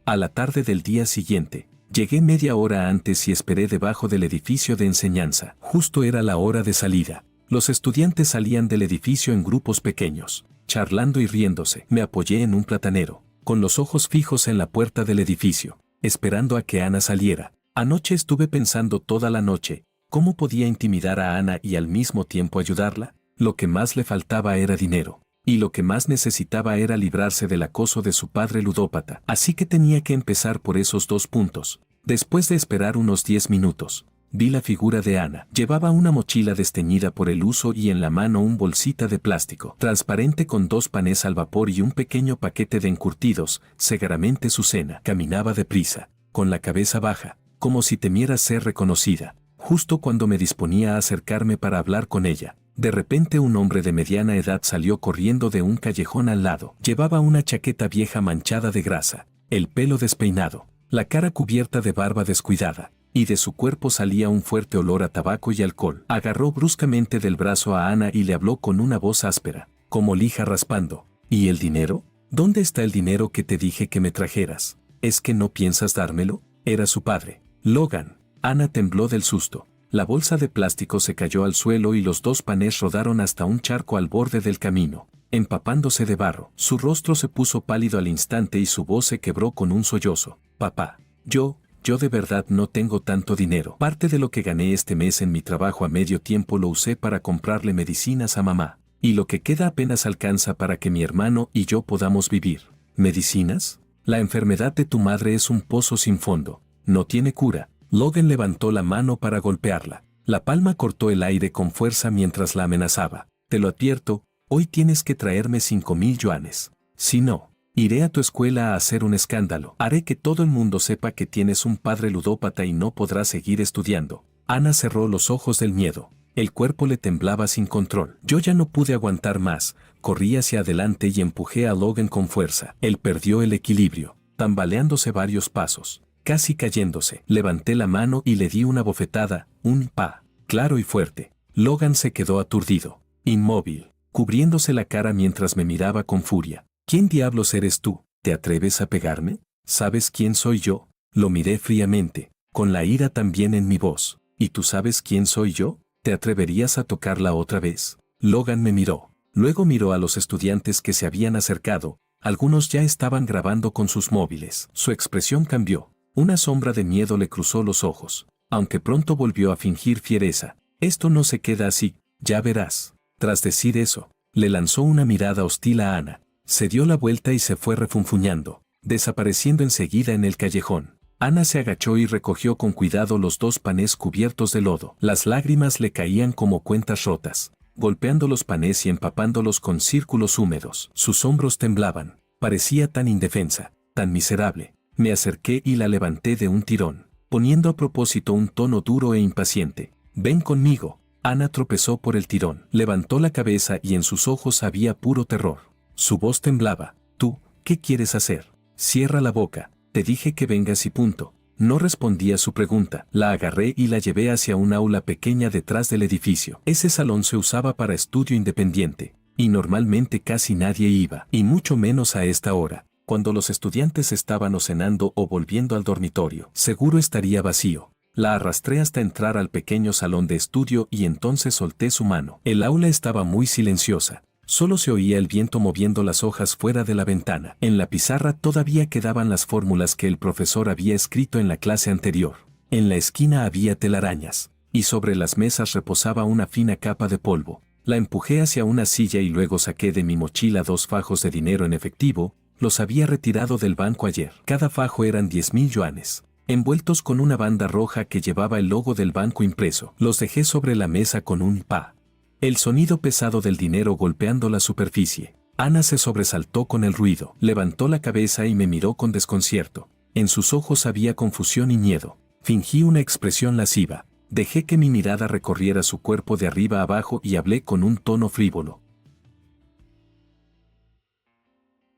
A la tarde del día siguiente, llegué media hora antes y esperé debajo del edificio de enseñanza. Justo era la hora de salida. Los estudiantes salían del edificio en grupos pequeños, charlando y riéndose. Me apoyé en un platanero, con los ojos fijos en la puerta del edificio, esperando a que Ana saliera. Anoche estuve pensando toda la noche, ¿cómo podía intimidar a Ana y al mismo tiempo ayudarla? Lo que más le faltaba era dinero. Y lo que más necesitaba era librarse del acoso de su padre ludópata. Así que tenía que empezar por esos 2 puntos. Después de esperar unos 10 minutos, vi la figura de Ana. Llevaba una mochila desteñida por el uso y en la mano un bolsita de plástico transparente con 2 panes al vapor y un pequeño paquete de encurtidos, seguramente su cena. Caminaba deprisa, con la cabeza baja, como si temiera ser reconocida. Justo cuando me disponía a acercarme para hablar con ella, de repente un hombre de mediana edad salió corriendo de un callejón al lado. Llevaba una chaqueta vieja manchada de grasa, el pelo despeinado, la cara cubierta de barba descuidada, y de su cuerpo salía un fuerte olor a tabaco y alcohol. Agarró bruscamente del brazo a Ana y le habló con una voz áspera, como lija raspando. ¿Y el dinero? ¿Dónde está el dinero que te dije que me trajeras? ¿Es que no piensas dármelo? Era su padre, Logan. Ana tembló del susto. La bolsa de plástico se cayó al suelo y los 2 panes rodaron hasta un charco al borde del camino. empapándose de barro. Su rostro se puso pálido al instante y su voz se quebró con un sollozo. Papá, yo de verdad no tengo tanto dinero. Parte de lo que gané este mes en mi trabajo a medio tiempo lo usé para comprarle medicinas a mamá. Y lo que queda apenas alcanza para que mi hermano y yo podamos vivir. ¿Medicinas? La enfermedad de tu madre es un pozo sin fondo. No tiene cura. Logan levantó la mano para golpearla. La palma cortó el aire con fuerza mientras la amenazaba. Te lo advierto, hoy tienes que traerme 5,000 yuanes. Si no, iré a tu escuela a hacer un escándalo. Haré que todo el mundo sepa que tienes un padre ludópata y no podrás seguir estudiando. Ana cerró los ojos del miedo. El cuerpo le temblaba sin control. Yo ya no pude aguantar más. Corrí hacia adelante y empujé a Logan con fuerza. Él perdió el equilibrio, tambaleándose varios pasos. Casi cayéndose, levanté la mano y le di una bofetada, un pa, claro y fuerte. Logan se quedó aturdido, inmóvil, cubriéndose la cara mientras me miraba con furia. ¿Quién diablos eres tú? ¿Te atreves a pegarme? ¿Sabes quién soy yo? Lo miré fríamente, con la ira también en mi voz. ¿Y tú sabes quién soy yo? ¿Te atreverías a tocarla otra vez? Logan me miró. Luego miró a los estudiantes que se habían acercado. Algunos ya estaban grabando con sus móviles. Su expresión cambió. Una sombra de miedo le cruzó los ojos, aunque pronto volvió a fingir fiereza. Esto no se queda así, ya verás. Tras decir eso, le lanzó una mirada hostil a Ana. Se dio la vuelta y se fue refunfuñando, desapareciendo enseguida en el callejón. Ana se agachó y recogió con cuidado los 2 panes cubiertos de lodo. Las lágrimas le caían como cuentas rotas, golpeando los panes y empapándolos con círculos húmedos. Sus hombros temblaban. Parecía tan indefensa, tan miserable. Me acerqué y la levanté de un tirón, poniendo a propósito un tono duro e impaciente. Ven conmigo. Ana tropezó por el tirón, levantó la cabeza y en sus ojos había puro terror. Su voz temblaba. ¿Tú, qué quieres hacer? Cierra la boca. Te dije que vengas y punto. No respondí a su pregunta. La agarré y la llevé hacia un aula pequeña detrás del edificio. Ese salón se usaba para estudio independiente, y normalmente casi nadie iba, y mucho menos a esta hora. Cuando los estudiantes estaban o cenando o volviendo al dormitorio, seguro estaría vacío. La arrastré hasta entrar al pequeño salón de estudio y entonces solté su mano. El aula estaba muy silenciosa. Solo se oía el viento moviendo las hojas fuera de la ventana. En la pizarra todavía quedaban las fórmulas que el profesor había escrito en la clase anterior. En la esquina había telarañas, y sobre las mesas reposaba una fina capa de polvo. La empujé hacia una silla y luego saqué de mi mochila 2 fajos de dinero en efectivo. Los había retirado del banco ayer. Cada fajo eran 10,000 yuanes, envueltos con una banda roja que llevaba el logo del banco impreso. Los dejé sobre la mesa con un pa. El sonido pesado del dinero golpeando la superficie. Ana se sobresaltó con el ruido, levantó la cabeza y me miró con desconcierto. En sus ojos había confusión y miedo. Fingí una expresión lasciva. Dejé que mi mirada recorriera su cuerpo de arriba a abajo y hablé con un tono frívolo.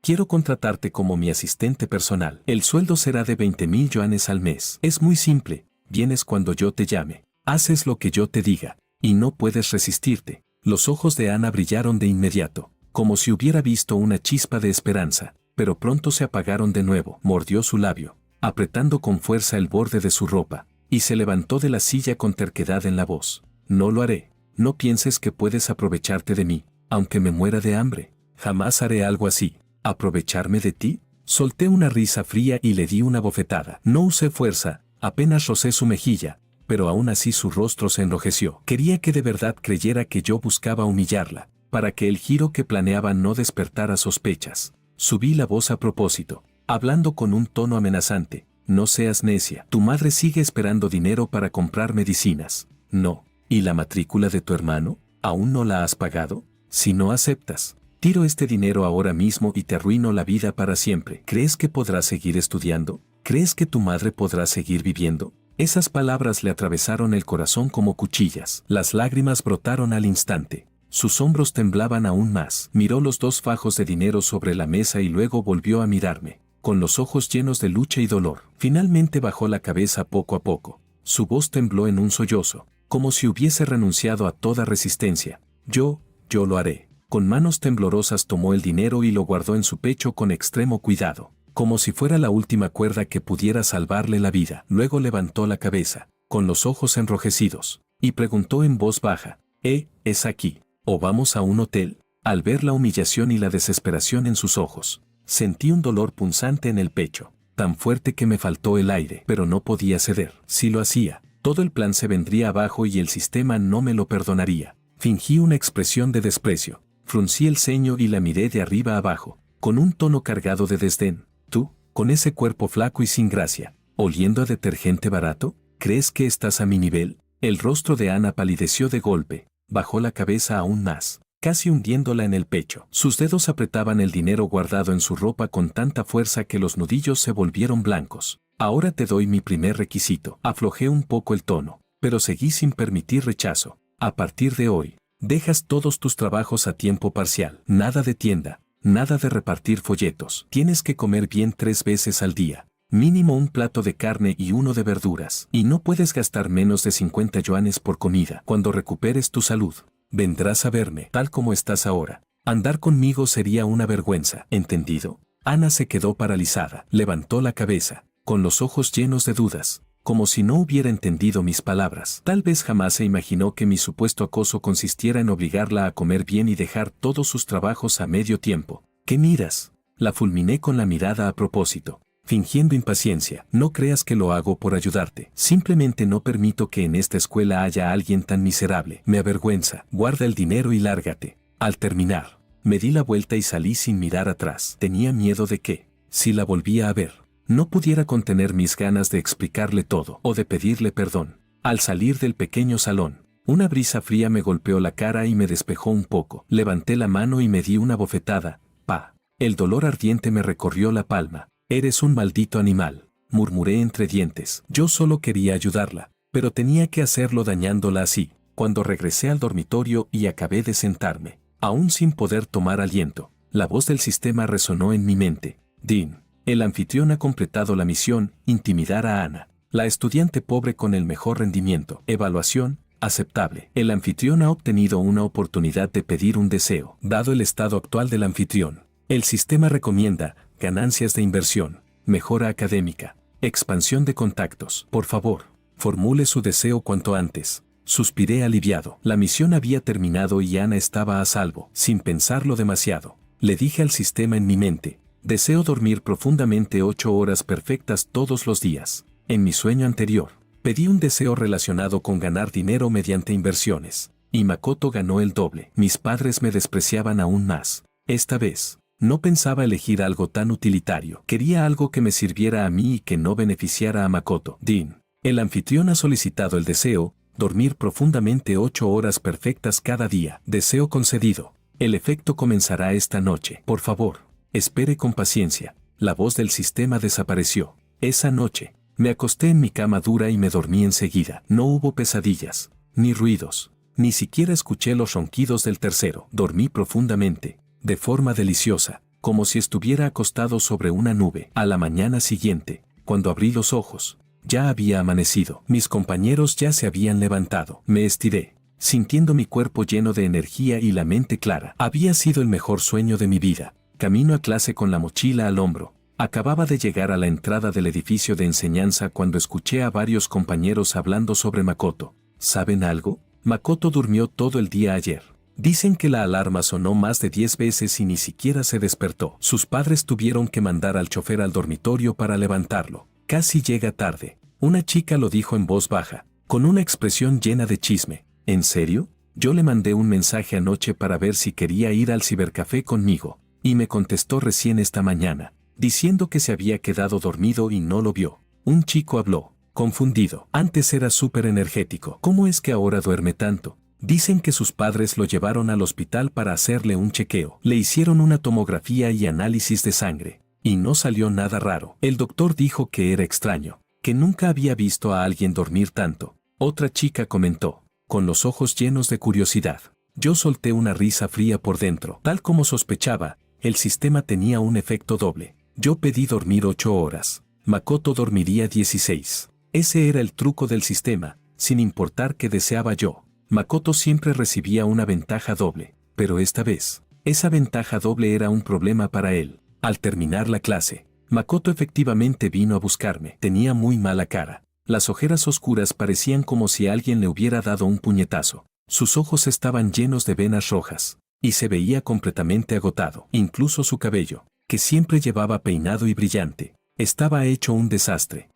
Quiero contratarte como mi asistente personal. El sueldo será de 20,000 yuanes al mes. Es muy simple. Vienes cuando yo te llame. Haces lo que yo te diga. Y no puedes resistirte. Los ojos de Ana brillaron de inmediato, como si hubiera visto una chispa de esperanza, pero pronto se apagaron de nuevo. Mordió su labio, apretando con fuerza el borde de su ropa, y se levantó de la silla con terquedad en la voz. No lo haré. No pienses que puedes aprovecharte de mí, aunque me muera de hambre. Jamás haré algo así. ¿Aprovecharme de ti? Solté una risa fría y le di una bofetada. No usé fuerza, apenas rocé su mejilla, pero aún así su rostro se enrojeció. Quería que de verdad creyera que yo buscaba humillarla, para que el giro que planeaba no despertara sospechas. Subí la voz a propósito, hablando con un tono amenazante. No seas necia. Tu madre sigue esperando dinero para comprar medicinas. No. ¿Y la matrícula de tu hermano? ¿Aún no la has pagado? Si no aceptas, tiro este dinero ahora mismo y te arruino la vida para siempre. ¿Crees que podrás seguir estudiando? ¿Crees que tu madre podrá seguir viviendo? Esas palabras le atravesaron el corazón como cuchillas. Las lágrimas brotaron al instante. Sus hombros temblaban aún más. Miró los 2 fajos de dinero sobre la mesa y luego volvió a mirarme, con los ojos llenos de lucha y dolor. Finalmente bajó la cabeza poco a poco. Su voz tembló en un sollozo, como si hubiese renunciado a toda resistencia. Yo lo haré. Con manos temblorosas tomó el dinero y lo guardó en su pecho con extremo cuidado, como si fuera la última cuerda que pudiera salvarle la vida. Luego levantó la cabeza, con los ojos enrojecidos, y preguntó en voz baja, ¿Es aquí? ¿O vamos a un hotel? Al ver la humillación y la desesperación en sus ojos, sentí un dolor punzante en el pecho, tan fuerte que me faltó el aire, pero no podía ceder. Si lo hacía, todo el plan se vendría abajo y el sistema no me lo perdonaría. Fingí una expresión de desprecio, fruncí el ceño y la miré de arriba abajo, con un tono cargado de desdén. ¿Tú, con ese cuerpo flaco y sin gracia, oliendo a detergente barato, crees que estás a mi nivel? El rostro de Ana palideció de golpe, bajó la cabeza aún más, casi hundiéndola en el pecho. Sus dedos apretaban el dinero guardado en su ropa con tanta fuerza que los nudillos se volvieron blancos. Ahora te doy mi primer requisito. Aflojé un poco el tono, pero seguí sin permitir rechazo. A partir de hoy, dejas todos tus trabajos a tiempo parcial. Nada de tienda, nada de repartir folletos. Tienes que comer bien 3 veces al día. Mínimo un plato de carne y uno de verduras. Y no puedes gastar menos de 50 yuanes por comida. Cuando recuperes tu salud, vendrás a verme, tal como estás ahora. Andar conmigo sería una vergüenza. ¿Entendido? Ana se quedó paralizada. Levantó la cabeza, con los ojos llenos de dudas, como si no hubiera entendido mis palabras. Tal vez jamás se imaginó que mi supuesto acoso consistiera en obligarla a comer bien y dejar todos sus trabajos a medio tiempo. ¿Qué miras? La fulminé con la mirada a propósito, fingiendo impaciencia. No creas que lo hago por ayudarte. Simplemente no permito que en esta escuela haya alguien tan miserable. Me avergüenza. Guarda el dinero y lárgate. Al terminar, me di la vuelta y salí sin mirar atrás. Tenía miedo de que, si la volvía a ver, no pudiera contener mis ganas de explicarle todo o de pedirle perdón. Al salir del pequeño salón, una brisa fría me golpeó la cara y me despejó un poco. Levanté la mano y me di una bofetada. ¡Pa! El dolor ardiente me recorrió la palma. Eres un maldito animal, murmuré entre dientes. Yo solo quería ayudarla, pero tenía que hacerlo dañándola así. Cuando regresé al dormitorio y acabé de sentarme, aún sin poder tomar aliento, la voz del sistema resonó en mi mente. Dean, el anfitrión ha completado la misión, intimidar a Ana, la estudiante pobre con el mejor rendimiento. Evaluación, aceptable. El anfitrión ha obtenido una oportunidad de pedir un deseo. Dado el estado actual del anfitrión, el sistema recomienda ganancias de inversión, mejora académica, expansión de contactos. Por favor, formule su deseo cuanto antes. Suspiré aliviado. La misión había terminado y Ana estaba a salvo. Sin pensarlo demasiado, le dije al sistema en mi mente: deseo dormir profundamente 8 horas perfectas todos los días. En mi sueño anterior, pedí un deseo relacionado con ganar dinero mediante inversiones, y Makoto ganó el doble. Mis padres me despreciaban aún más. Esta vez, no pensaba elegir algo tan utilitario. Quería algo que me sirviera a mí y que no beneficiara a Makoto. Dean, el anfitrión ha solicitado el deseo, dormir profundamente 8 horas perfectas cada día. Deseo concedido. El efecto comenzará esta noche. Por favor, espere con paciencia. La voz del sistema desapareció. Esa noche, me acosté en mi cama dura y me dormí enseguida. No hubo pesadillas, ni ruidos, ni siquiera escuché los ronquidos del tercero. Dormí profundamente, de forma deliciosa, como si estuviera acostado sobre una nube. A la mañana siguiente, cuando abrí los ojos, ya había amanecido. Mis compañeros ya se habían levantado. Me estiré, sintiendo mi cuerpo lleno de energía y la mente clara. Había sido el mejor sueño de mi vida. Camino a clase con la mochila al hombro. Acababa de llegar a la entrada del edificio de enseñanza cuando escuché a varios compañeros hablando sobre Makoto. ¿Saben algo? Makoto durmió todo el día ayer. Dicen que la alarma sonó más de 10 veces y ni siquiera se despertó. Sus padres tuvieron que mandar al chofer al dormitorio para levantarlo. Casi llega tarde. Una chica lo dijo en voz baja, con una expresión llena de chisme. ¿En serio? Yo le mandé un mensaje anoche para ver si quería ir al cibercafé conmigo, y me contestó recién esta mañana, diciendo que se había quedado dormido y no lo vio. Un chico habló, confundido. Antes era súper energético. ¿Cómo es que ahora duerme tanto? Dicen que sus padres lo llevaron al hospital para hacerle un chequeo. Le hicieron una tomografía y análisis de sangre, y no salió nada raro. El doctor dijo que era extraño, que nunca había visto a alguien dormir tanto. Otra chica comentó, con los ojos llenos de curiosidad. Yo solté una risa fría por dentro. Tal como sospechaba, el sistema tenía un efecto doble. Yo pedí dormir 8 horas. Makoto dormiría 16. Ese era el truco del sistema, sin importar qué deseaba yo. Makoto siempre recibía una ventaja doble, pero esta vez, esa ventaja doble era un problema para él. Al terminar la clase, Makoto efectivamente vino a buscarme. Tenía muy mala cara. Las ojeras oscuras parecían como si alguien le hubiera dado un puñetazo. Sus ojos estaban llenos de venas rojas. y se veía completamente agotado. Incluso su cabello, que siempre llevaba peinado y brillante, estaba hecho un desastre.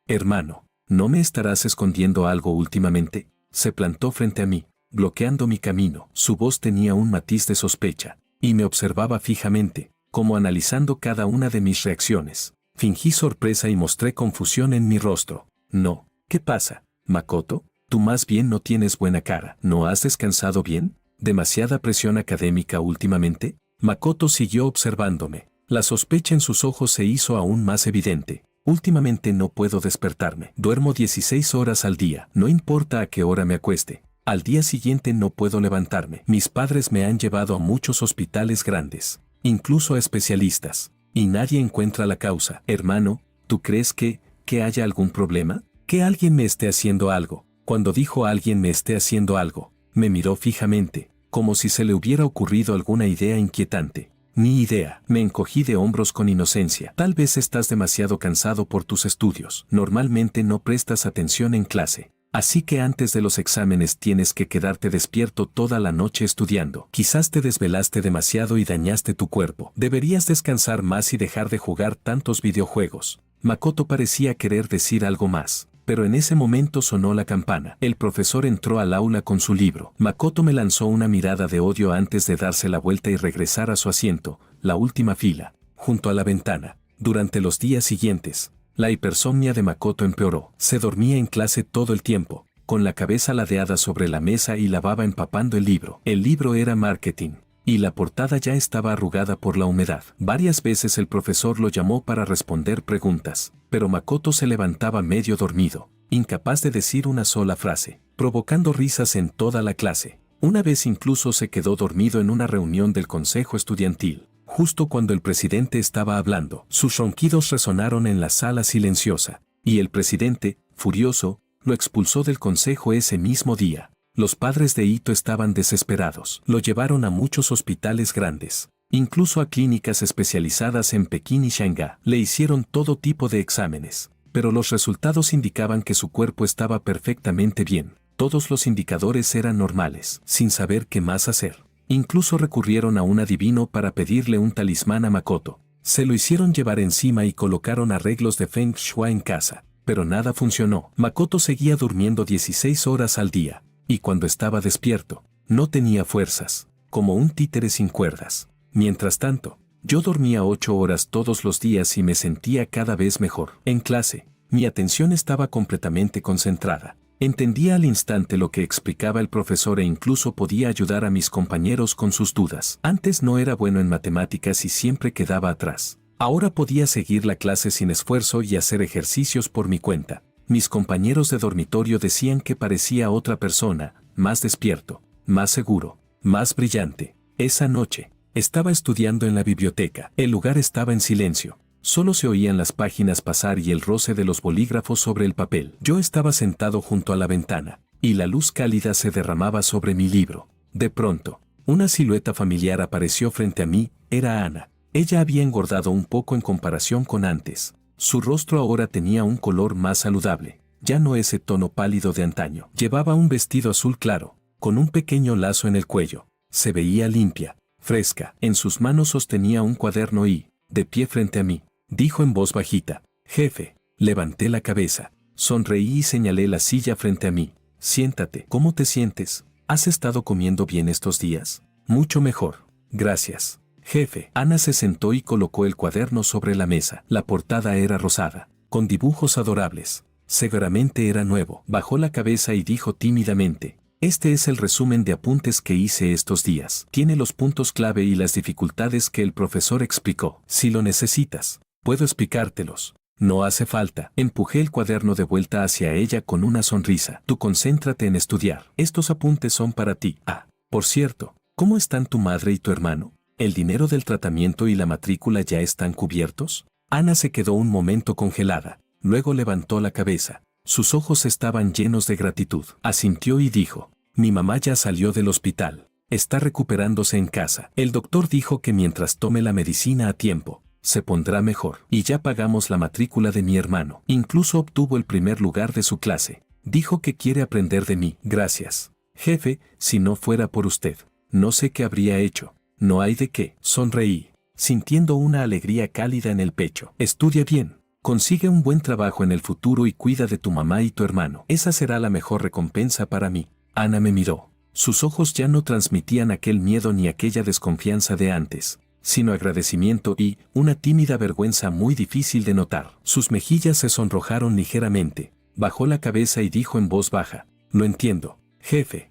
Hermano, ¿no me estarás escondiendo algo últimamente? Se plantó frente a mí, bloqueando mi camino. Su voz tenía un matiz de sospecha, y me observaba fijamente, como analizando cada una de mis reacciones. Fingí sorpresa y mostré confusión en mi rostro. No, ¿qué pasa, Makoto? Tú más bien no tienes buena cara. ¿No has descansado bien? ¿Demasiada presión académica últimamente? Makoto siguió observándome. La sospecha en sus ojos se hizo aún más evidente. Últimamente no puedo despertarme. Duermo 16 horas al día. No importa a qué hora me acueste. Al día siguiente no puedo levantarme. Mis padres me han llevado a muchos hospitales grandes, incluso a especialistas, y nadie encuentra la causa. Hermano, ¿tú crees que haya algún problema? ¿Que alguien me esté haciendo algo? Cuando dijo alguien me esté haciendo algo, me miró fijamente, como si se le hubiera ocurrido alguna idea inquietante. Ni idea. Me encogí de hombros con inocencia. Tal vez estás demasiado cansado por tus estudios. Normalmente no prestas atención en clase. Así que antes de los exámenes tienes que quedarte despierto toda la noche estudiando. Quizás te desvelaste demasiado y dañaste tu cuerpo. Deberías descansar más y dejar de jugar tantos videojuegos. Makoto parecía querer decir algo más, pero en ese momento sonó la campana. El profesor entró al aula con su libro. Makoto me lanzó una mirada de odio antes de darse la vuelta y regresar a su asiento, la última fila, junto a la ventana. Durante los días siguientes, la hipersomnia de Makoto empeoró. Se dormía en clase todo el tiempo, con la cabeza ladeada sobre la mesa y la baba empapando el libro. El libro era marketing, y la portada ya estaba arrugada por la humedad. Varias veces el profesor lo llamó para responder preguntas, pero Makoto se levantaba medio dormido, incapaz de decir una sola frase, provocando risas en toda la clase. Una vez incluso se quedó dormido en una reunión del consejo estudiantil. Justo cuando el presidente estaba hablando, sus ronquidos resonaron en la sala silenciosa, y el presidente, furioso, lo expulsó del consejo ese mismo día. Los padres de Ito estaban desesperados. Lo llevaron a muchos hospitales grandes, incluso a clínicas especializadas en Pekín y Shanghái. Le hicieron todo tipo de exámenes, pero los resultados indicaban que su cuerpo estaba perfectamente bien. Todos los indicadores eran normales, sin saber qué más hacer. Incluso recurrieron a un adivino para pedirle un talismán a Makoto. Se lo hicieron llevar encima y colocaron arreglos de Feng Shui en casa, pero nada funcionó. Makoto seguía durmiendo 16 horas al día, y cuando estaba despierto, no tenía fuerzas, como un títere sin cuerdas. Mientras tanto, yo dormía 8 horas todos los días y me sentía cada vez mejor. En clase, mi atención estaba completamente concentrada. Entendía al instante lo que explicaba el profesor e incluso podía ayudar a mis compañeros con sus dudas. Antes no era bueno en matemáticas y siempre quedaba atrás. Ahora podía seguir la clase sin esfuerzo y hacer ejercicios por mi cuenta. Mis compañeros de dormitorio decían que parecía otra persona, más despierto, más seguro, más brillante. Esa noche, estaba estudiando en la biblioteca. El lugar estaba en silencio. Solo se oían las páginas pasar y el roce de los bolígrafos sobre el papel. Yo estaba sentado junto a la ventana, y la luz cálida se derramaba sobre mi libro. De pronto, una silueta familiar apareció frente a mí. Era Ana. Ella había engordado un poco en comparación con antes. Su rostro ahora tenía un color más saludable, ya no ese tono pálido de antaño. Llevaba un vestido azul claro, con un pequeño lazo en el cuello. Se veía limpia, fresca. En sus manos sostenía un cuaderno y, de pie frente a mí, dijo en voz bajita: «Jefe». Levanté la cabeza, sonreí y señalé la silla frente a mí. «Siéntate». «¿Cómo te sientes? ¿Has estado comiendo bien estos días?» «Mucho mejor, gracias, jefe». Ana se sentó y colocó el cuaderno sobre la mesa. La portada era rosada, con dibujos adorables. Seguramente era nuevo. Bajó la cabeza y dijo tímidamente: «Este es el resumen de apuntes que hice estos días. Tiene los puntos clave y las dificultades que el profesor explicó. Si lo necesitas, puedo explicártelos». «No hace falta». Empujé el cuaderno de vuelta hacia ella con una sonrisa. «Tú concéntrate en estudiar. Estos apuntes son para ti. Ah, por cierto, ¿cómo están tu madre y tu hermano? ¿El dinero del tratamiento y la matrícula ya están cubiertos?» Ana se quedó un momento congelada, luego levantó la cabeza. Sus ojos estaban llenos de gratitud. Asintió y dijo: «Mi mamá ya salió del hospital. Está recuperándose en casa. El doctor dijo que mientras tome la medicina a tiempo, se pondrá mejor. Y ya pagamos la matrícula de mi hermano. Incluso obtuvo el primer lugar de su clase. Dijo que quiere aprender de mí». «Gracias». Jefe, si no fuera por usted, no sé qué habría hecho. No hay de qué. Sonreí, sintiendo una alegría cálida en el pecho. Estudia bien. Consigue un buen trabajo en el futuro y cuida de tu mamá y tu hermano. Esa será la mejor recompensa para mí. Ana me miró. Sus ojos ya no transmitían aquel miedo ni aquella desconfianza de antes, sino agradecimiento y una tímida vergüenza muy difícil de notar. Sus mejillas se sonrojaron ligeramente. Bajó la cabeza y dijo en voz baja: lo entiendo, jefe.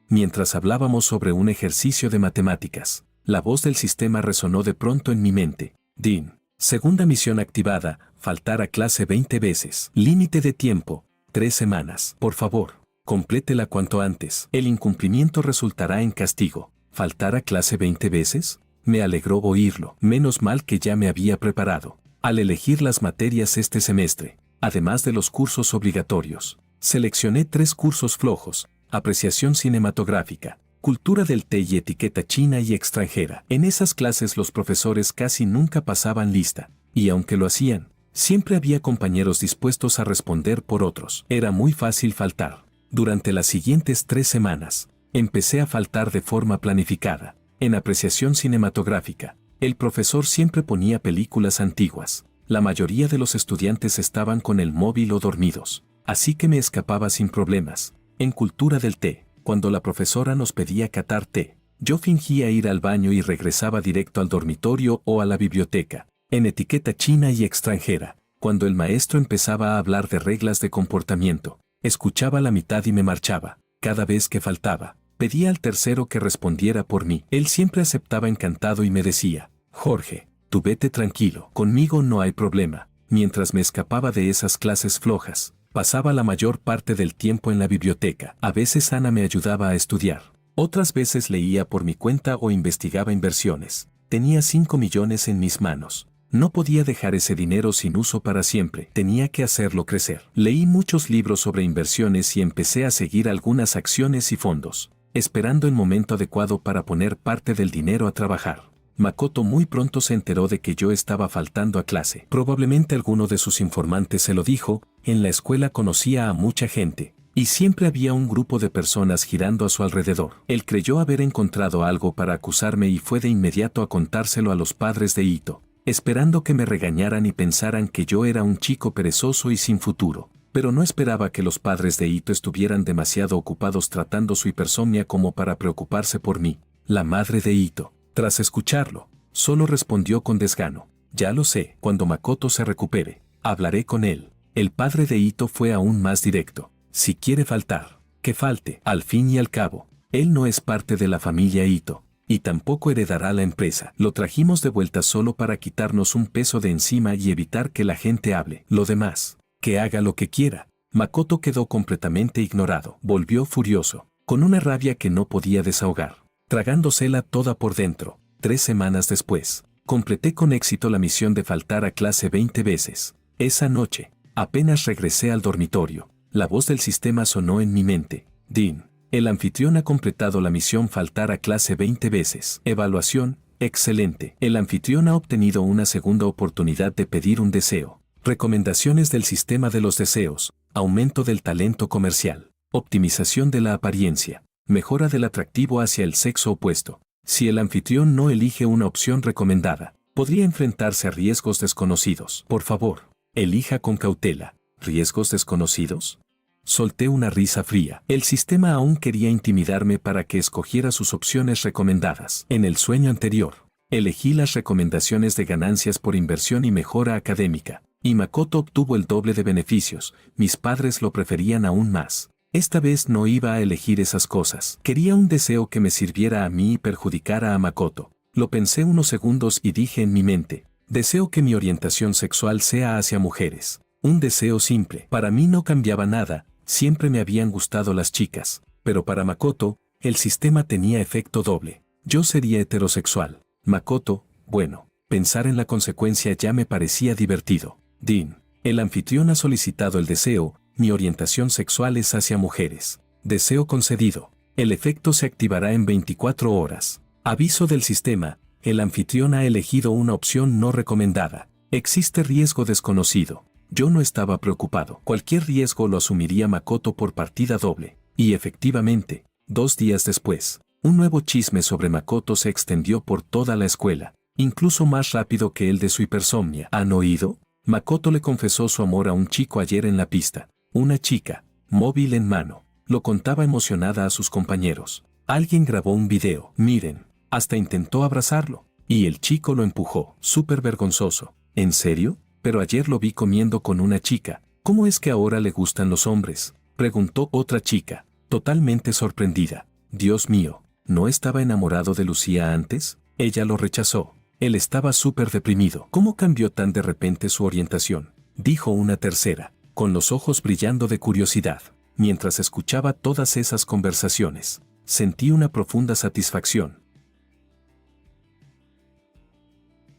Mientras hablábamos sobre un ejercicio de matemáticas, la voz del sistema resonó de pronto en mi mente. Dean, segunda misión activada, faltar a clase 20 veces. Límite de tiempo, 3 semanas. Por favor, complétela cuanto antes. El incumplimiento resultará en castigo. ¿Faltar a clase 20 veces? Me alegró oírlo. Menos mal que ya me había preparado. Al elegir las materias este semestre, además de los cursos obligatorios, seleccioné 3 cursos flojos: apreciación cinematográfica, cultura del té y etiqueta china y extranjera. En esas clases los profesores casi nunca pasaban lista, y aunque lo hacían, siempre había compañeros dispuestos a responder por otros. Era muy fácil faltar. Durante las siguientes 3 semanas, empecé a faltar de forma planificada. En apreciación cinematográfica, el profesor siempre ponía películas antiguas. La mayoría de los estudiantes estaban con el móvil o dormidos, así que me escapaba sin problemas. En cultura del té, cuando la profesora nos pedía catar té, yo fingía ir al baño y regresaba directo al dormitorio o a la biblioteca. En etiqueta china y extranjera, cuando el maestro empezaba a hablar de reglas de comportamiento, escuchaba la mitad y me marchaba. Cada vez que faltaba, pedía al tercero que respondiera por mí. Él siempre aceptaba encantado y me decía: Jorge, tú vete tranquilo, conmigo no hay problema. Mientras me escapaba de esas clases flojas, pasaba la mayor parte del tiempo en la biblioteca. A veces Ana me ayudaba a estudiar. Otras veces leía por mi cuenta o investigaba inversiones. Tenía 5 millones en mis manos. No podía dejar ese dinero sin uso para siempre. Tenía que hacerlo crecer. Leí muchos libros sobre inversiones y empecé a seguir algunas acciones y fondos, esperando el momento adecuado para poner parte del dinero a trabajar. Makoto muy pronto se enteró de que yo estaba faltando a clase. Probablemente alguno de sus informantes se lo dijo. En la escuela conocía a mucha gente, y siempre había un grupo de personas girando a su alrededor. Él creyó haber encontrado algo para acusarme y fue de inmediato a contárselo a los padres de Ito, esperando que me regañaran y pensaran que yo era un chico perezoso y sin futuro. Pero no esperaba que los padres de Ito estuvieran demasiado ocupados tratando su hipersomnia como para preocuparse por mí. La madre de Ito, tras escucharlo, solo respondió con desgano: ya lo sé, cuando Makoto se recupere, hablaré con él. El padre de Ito fue aún más directo: si quiere faltar, que falte. Al fin y al cabo, él no es parte de la familia Ito, y tampoco heredará la empresa. Lo trajimos de vuelta solo para quitarnos un peso de encima y evitar que la gente hable. Lo demás, que haga lo que quiera. Makoto quedó completamente ignorado. Volvió furioso, con una rabia que no podía desahogar, tragándosela toda por dentro. 3 semanas después, completé con éxito la misión de faltar a clase 20 veces. Esa noche, apenas regresé al dormitorio, la voz del sistema sonó en mi mente: Dean, el anfitrión ha completado la misión faltar a clase 20 veces. Evaluación: excelente. El anfitrión ha obtenido una segunda oportunidad de pedir un deseo. Recomendaciones del sistema de los deseos: aumento del talento comercial, optimización de la apariencia, mejora del atractivo hacia el sexo opuesto. Si el anfitrión no elige una opción recomendada, podría enfrentarse a riesgos desconocidos. Por favor, elija con cautela. ¿Riesgos desconocidos? Solté una risa fría. El sistema aún quería intimidarme para que escogiera sus opciones recomendadas. En el sueño anterior, elegí las recomendaciones de ganancias por inversión y mejora académica, y Makoto obtuvo el doble de beneficios. Mis padres lo preferían aún más. Esta vez no iba a elegir esas cosas. Quería un deseo que me sirviera a mí y perjudicara a Makoto. Lo pensé unos segundos y dije en mi mente: deseo que mi orientación sexual sea hacia mujeres. Un deseo simple. Para mí no cambiaba nada, siempre me habían gustado las chicas, pero para Makoto, el sistema tenía efecto doble. Yo sería heterosexual. Makoto, bueno, pensar en la consecuencia ya me parecía divertido. Dean, el anfitrión ha solicitado el deseo: mi orientación sexual es hacia mujeres. Deseo concedido. El efecto se activará en 24 horas. Aviso del sistema: el anfitrión ha elegido una opción no recomendada. Existe riesgo desconocido. Yo no estaba preocupado. Cualquier riesgo lo asumiría Makoto por partida doble. Y efectivamente, 2 días después, un nuevo chisme sobre Makoto se extendió por toda la escuela, incluso más rápido que el de su hipersomnia. ¿Han oído? Makoto le confesó su amor a un chico ayer en la pista. Una chica, móvil en mano, lo contaba emocionada a sus compañeros. Alguien grabó un video. Miren, hasta intentó abrazarlo. Y el chico lo empujó. Súper vergonzoso. ¿En serio? Pero ayer lo vi comiendo con una chica. ¿Cómo es que ahora le gustan los hombres?, preguntó otra chica, totalmente sorprendida. Dios mío, ¿no estaba enamorado de Lucía antes? Ella lo rechazó. Él estaba súper deprimido. ¿Cómo cambió tan de repente su orientación?, dijo una tercera, con los ojos brillando de curiosidad. Mientras escuchaba todas esas conversaciones, sentí una profunda satisfacción.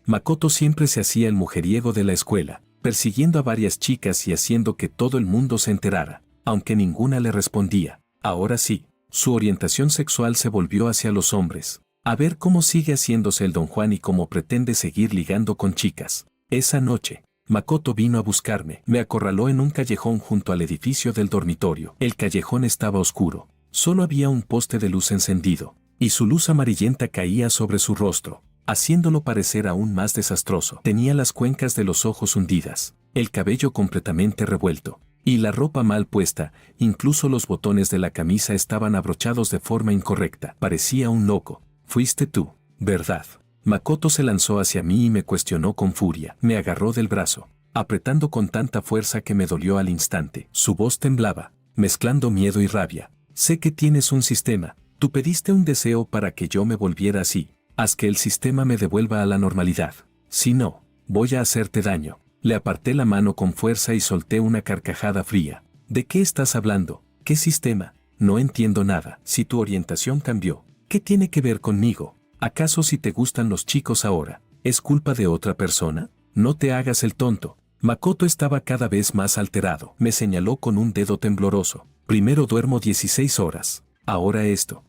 Makoto siempre se hacía el mujeriego de la escuela, persiguiendo a varias chicas y haciendo que todo el mundo se enterara, aunque ninguna le respondía. Ahora sí, su orientación sexual se volvió hacia los hombres. A ver cómo sigue haciéndose el Don Juan y cómo pretende seguir ligando con chicas. Esa noche, Makoto vino a buscarme. Me acorraló en un callejón junto al edificio del dormitorio. El callejón estaba oscuro. Solo había un poste de luz encendido, y su luz amarillenta caía sobre su rostro, haciéndolo parecer aún más desastroso. Tenía las cuencas de los ojos hundidas, el cabello completamente revuelto, y la ropa mal puesta. Incluso los botones de la camisa estaban abrochados de forma incorrecta. Parecía un loco. Fuiste tú, ¿verdad? Makoto se lanzó hacia mí y me cuestionó con furia. Me agarró del brazo, apretando con tanta fuerza que me dolió al instante. Su voz temblaba, mezclando miedo y rabia. Sé que tienes un sistema. Tú pediste un deseo para que yo me volviera así. Haz que el sistema me devuelva a la normalidad. Si no, voy a hacerte daño. Le aparté la mano con fuerza y solté una carcajada fría. ¿De qué estás hablando? ¿Qué sistema? No entiendo nada. Si tu orientación cambió, ¿qué tiene que ver conmigo? ¿Acaso si te gustan los chicos ahora, es culpa de otra persona? No te hagas el tonto. Makoto estaba cada vez más alterado. Me señaló con un dedo tembloroso. Primero duermo 16 horas. Ahora esto.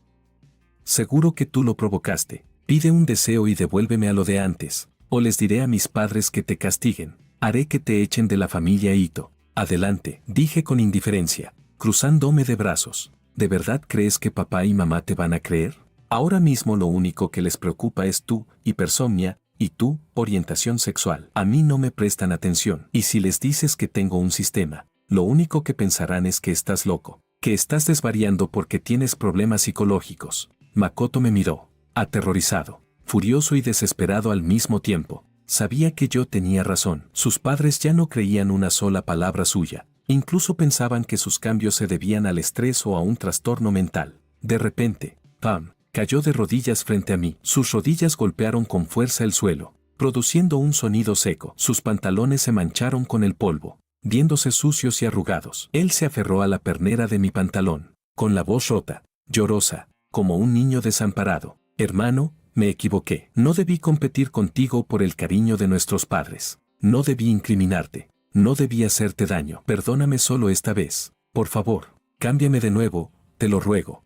Seguro que tú lo provocaste. Pide un deseo y devuélveme a lo de antes. O les diré a mis padres que te castiguen. Haré que te echen de la familia Ito. Adelante, dije con indiferencia, cruzándome de brazos. ¿De verdad crees que papá y mamá te van a creer? Ahora mismo lo único que les preocupa es tu hipersomnia y tu orientación sexual. A mí no me prestan atención. Y si les dices que tengo un sistema, lo único que pensarán es que estás loco, que estás desvariando porque tienes problemas psicológicos. Makoto me miró, aterrorizado, furioso y desesperado al mismo tiempo. Sabía que yo tenía razón. Sus padres ya no creían una sola palabra suya. Incluso pensaban que sus cambios se debían al estrés o a un trastorno mental. De repente, Pam cayó de rodillas frente a mí. Sus rodillas golpearon con fuerza el suelo, produciendo un sonido seco. Sus pantalones se mancharon con el polvo, viéndose sucios y arrugados. Él se aferró a la pernera de mi pantalón, con la voz rota, llorosa, como un niño desamparado. Hermano, me equivoqué. No debí competir contigo por el cariño de nuestros padres. No debí incriminarte. No debí hacerte daño. Perdóname solo esta vez. Por favor, cámbiame de nuevo, te lo ruego.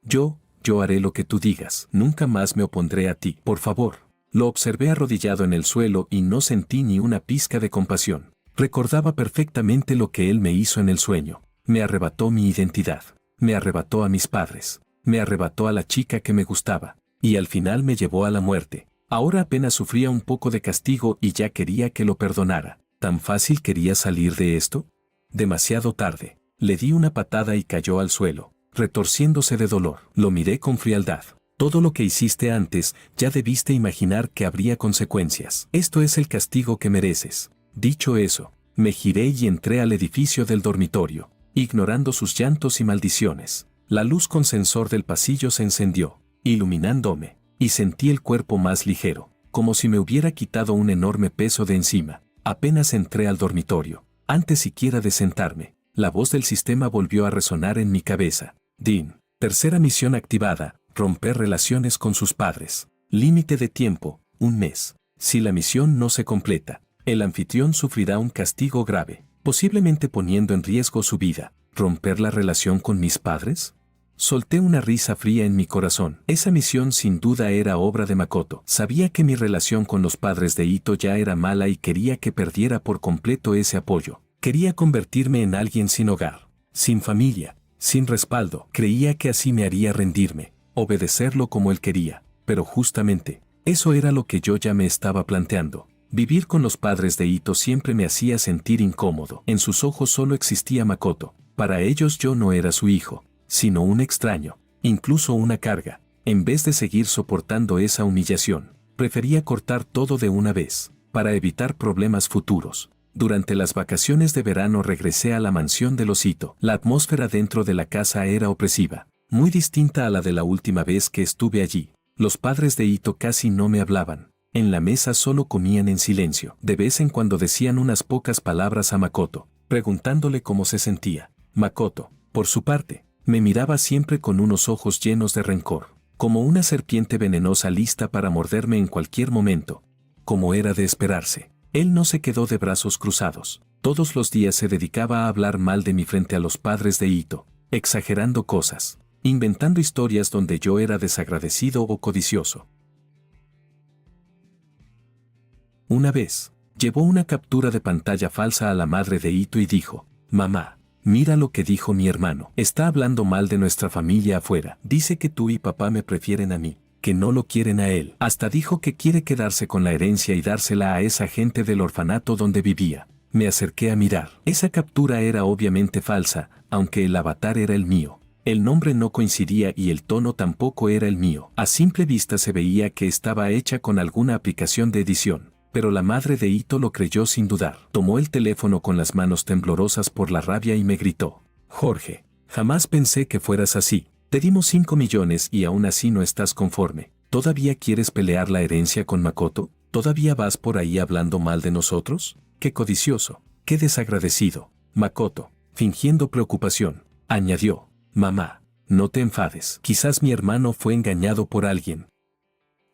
Yo haré lo que tú digas. Nunca más me opondré a ti. Por favor. Lo observé arrodillado en el suelo y no sentí ni una pizca de compasión. Recordaba perfectamente lo que él me hizo en el sueño. Me arrebató mi identidad. Me arrebató a mis padres. Me arrebató a la chica que me gustaba. Y al final me llevó a la muerte. Ahora apenas sufría un poco de castigo y ya quería que lo perdonara. ¿Tan fácil quería salir de esto? Demasiado tarde. Le di una patada y cayó al suelo, retorciéndose de dolor. Lo miré con frialdad. Todo lo que hiciste antes, ya debiste imaginar que habría consecuencias. Esto es el castigo que mereces. Dicho eso, me giré y entré al edificio del dormitorio, ignorando sus llantos y maldiciones. La luz con sensor del pasillo se encendió, iluminándome, y sentí el cuerpo más ligero, como si me hubiera quitado un enorme peso de encima. Apenas entré al dormitorio, antes siquiera de sentarme, la voz del sistema volvió a resonar en mi cabeza. Dean, tercera misión activada, romper relaciones con sus padres. Límite de tiempo, 1 mes. Si la misión no se completa, el anfitrión sufrirá un castigo grave, posiblemente poniendo en riesgo su vida. ¿Romper la relación con mis padres? Solté una risa fría en mi corazón. Esa misión sin duda era obra de Makoto. Sabía que mi relación con los padres de Ito ya era mala y quería que perdiera por completo ese apoyo. Quería convertirme en alguien sin hogar, sin familia, sin respaldo. Creía que así me haría rendirme, obedecerlo como él quería. Pero justamente, eso era lo que yo ya me estaba planteando. Vivir con los padres de Ito siempre me hacía sentir incómodo. En sus ojos solo existía Makoto. Para ellos yo no era su hijo, sino un extraño, incluso una carga. En vez de seguir soportando esa humillación, prefería cortar todo de una vez, para evitar problemas futuros. Durante las vacaciones de verano regresé a la mansión de los Ito. La atmósfera dentro de la casa era opresiva, muy distinta a la de la última vez que estuve allí. Los padres de Ito casi no me hablaban. En la mesa solo comían en silencio. De vez en cuando decían unas pocas palabras a Makoto, preguntándole cómo se sentía. Makoto, por su parte, me miraba siempre con unos ojos llenos de rencor, como una serpiente venenosa lista para morderme en cualquier momento. Como era de esperarse, él no se quedó de brazos cruzados. Todos los días se dedicaba a hablar mal de mí frente a los padres de Ito, exagerando cosas, inventando historias donde yo era desagradecido o codicioso. Una vez, llevó una captura de pantalla falsa a la madre de Ito y dijo: «Mamá, mira lo que dijo mi hermano. Está hablando mal de nuestra familia afuera. Dice que tú y papá me prefieren a mí, que no lo quieren a él. Hasta dijo que quiere quedarse con la herencia y dársela a esa gente del orfanato donde vivía». Me acerqué a mirar. Esa captura era obviamente falsa, aunque el avatar era el mío. El nombre no coincidía y el tono tampoco era el mío. A simple vista se veía que estaba hecha con alguna aplicación de edición. Pero la madre de Ito lo creyó sin dudar. Tomó el teléfono con las manos temblorosas por la rabia y me gritó: «Jorge, jamás pensé que fueras así. Te dimos 5 millones y aún así no estás conforme. ¿Todavía quieres pelear la herencia con Makoto? ¿Todavía vas por ahí hablando mal de nosotros? Qué codicioso, qué desagradecido». Makoto, fingiendo preocupación, añadió: «Mamá, no te enfades. Quizás mi hermano fue engañado por alguien.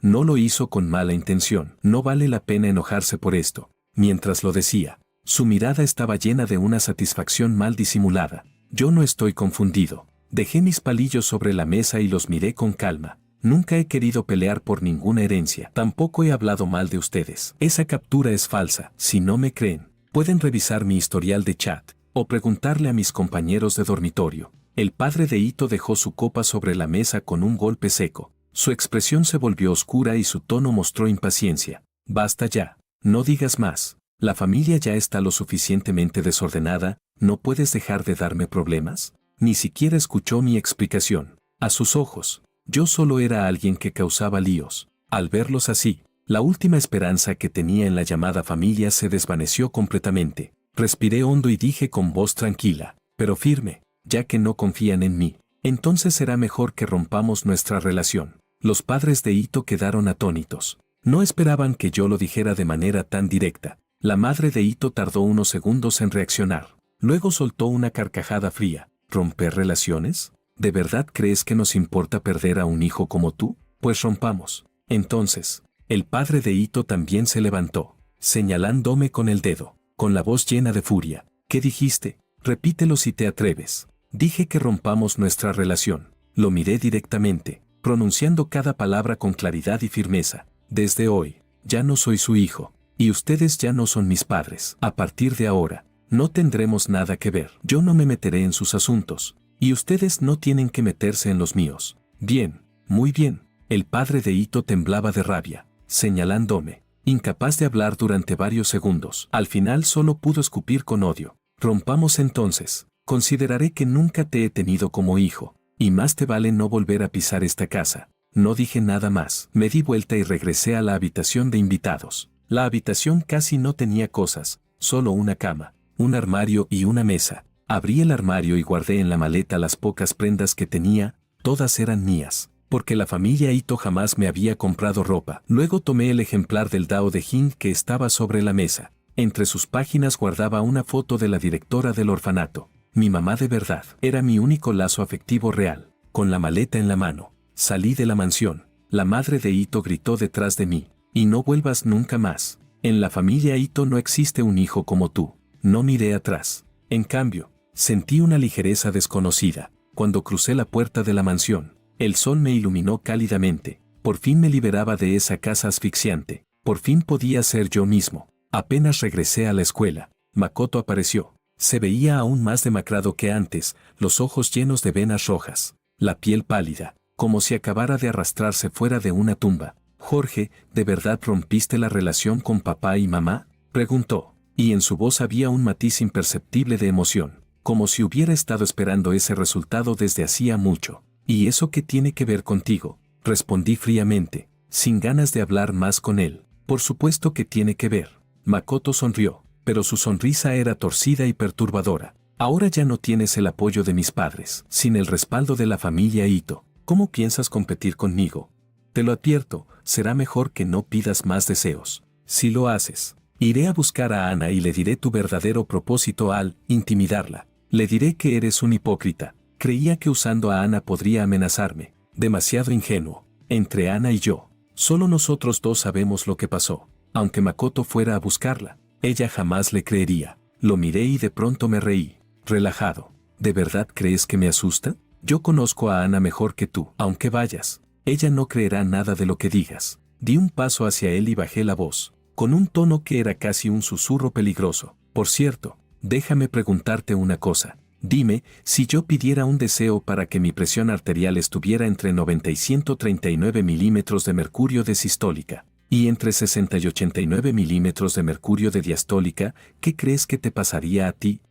No lo hizo con mala intención. No vale la pena enojarse por esto». Mientras lo decía, su mirada estaba llena de una satisfacción mal disimulada. Yo no estoy confundido. Dejé mis palillos sobre la mesa y los miré con calma. Nunca he querido pelear por ninguna herencia. Tampoco he hablado mal de ustedes. Esa captura es falsa. Si no me creen, pueden revisar mi historial de chat o preguntarle a mis compañeros de dormitorio. El padre de Ito dejó su copa sobre la mesa con un golpe seco. Su expresión se volvió oscura y su tono mostró impaciencia. «Basta ya. No digas más. La familia ya está lo suficientemente desordenada. ¿No puedes dejar de darme problemas?». Ni siquiera escuchó mi explicación. A sus ojos, yo solo era alguien que causaba líos. Al verlos así, la última esperanza que tenía en la llamada familia se desvaneció completamente. Respiré hondo y dije con voz tranquila, pero firme: «Ya que no confían en mí, entonces será mejor que rompamos nuestra relación». Los padres de Ito quedaron atónitos. No esperaban que yo lo dijera de manera tan directa. La madre de Ito tardó unos segundos en reaccionar. Luego soltó una carcajada fría. «¿Romper relaciones? ¿De verdad crees que nos importa perder a un hijo como tú? Pues rompamos». Entonces, el padre de Ito también se levantó, señalándome con el dedo, con la voz llena de furia. «¿Qué dijiste? Repítelo si te atreves». «Dije que rompamos nuestra relación». Lo miré directamente, pronunciando cada palabra con claridad y firmeza. «Desde hoy, ya no soy su hijo, y ustedes ya no son mis padres. A partir de ahora, no tendremos nada que ver. Yo no me meteré en sus asuntos, y ustedes no tienen que meterse en los míos». «Bien, muy bien». El padre de Ito temblaba de rabia, señalándome, incapaz de hablar durante varios segundos. Al final solo pudo escupir con odio. «Rompamos entonces. Consideraré que nunca te he tenido como hijo, y más te vale no volver a pisar esta casa». No dije nada más. Me di vuelta y regresé a la habitación de invitados. La habitación casi no tenía cosas, solo una cama, un armario y una mesa. Abrí el armario y guardé en la maleta las pocas prendas que tenía. Todas eran mías, porque la familia Ito jamás me había comprado ropa. Luego tomé el ejemplar del Dao de Jin que estaba sobre la mesa. Entre sus páginas guardaba una foto de la directora del orfanato. Mi mamá de verdad. Era mi único lazo afectivo real. Con la maleta en la mano, salí de la mansión. La madre de Ito gritó detrás de mí: «Y no vuelvas nunca más. En la familia Ito no existe un hijo como tú». No miré atrás. En cambio, sentí una ligereza desconocida. Cuando crucé la puerta de la mansión, el sol me iluminó cálidamente. Por fin me liberaba de esa casa asfixiante. Por fin podía ser yo mismo. Apenas regresé a la escuela, Makoto apareció. Se veía aún más demacrado que antes, los ojos llenos de venas rojas, la piel pálida, como si acabara de arrastrarse fuera de una tumba. «Jorge, ¿de verdad rompiste la relación con papá y mamá?», preguntó, y en su voz había un matiz imperceptible de emoción, como si hubiera estado esperando ese resultado desde hacía mucho. «¿Y eso qué tiene que ver contigo?», respondí fríamente, sin ganas de hablar más con él. «Por supuesto que tiene que ver». Makoto sonrió, pero su sonrisa era torcida y perturbadora. «Ahora ya no tienes el apoyo de mis padres, sin el respaldo de la familia Ito. ¿Cómo piensas competir conmigo? Te lo advierto, será mejor que no pidas más deseos. Si lo haces, iré a buscar a Ana y le diré tu verdadero propósito al intimidarla. Le diré que eres un hipócrita. Creía que usando a Ana podría amenazarme. Demasiado ingenuo. Entre Ana y yo, solo nosotros dos sabemos lo que pasó. Aunque Makoto fuera a buscarla, ella jamás le creería». Lo miré y de pronto me reí, relajado. «¿De verdad crees que me asusta? Yo conozco a Ana mejor que tú. Aunque vayas, ella no creerá nada de lo que digas». Di un paso hacia él y bajé la voz, con un tono que era casi un susurro peligroso. «Por cierto, déjame preguntarte una cosa. Dime, si yo pidiera un deseo para que mi presión arterial estuviera entre 90 y 139 milímetros de mercurio de sistólica, y entre 60 y 89 milímetros de mercurio de diastólica, ¿qué crees que te pasaría a ti?».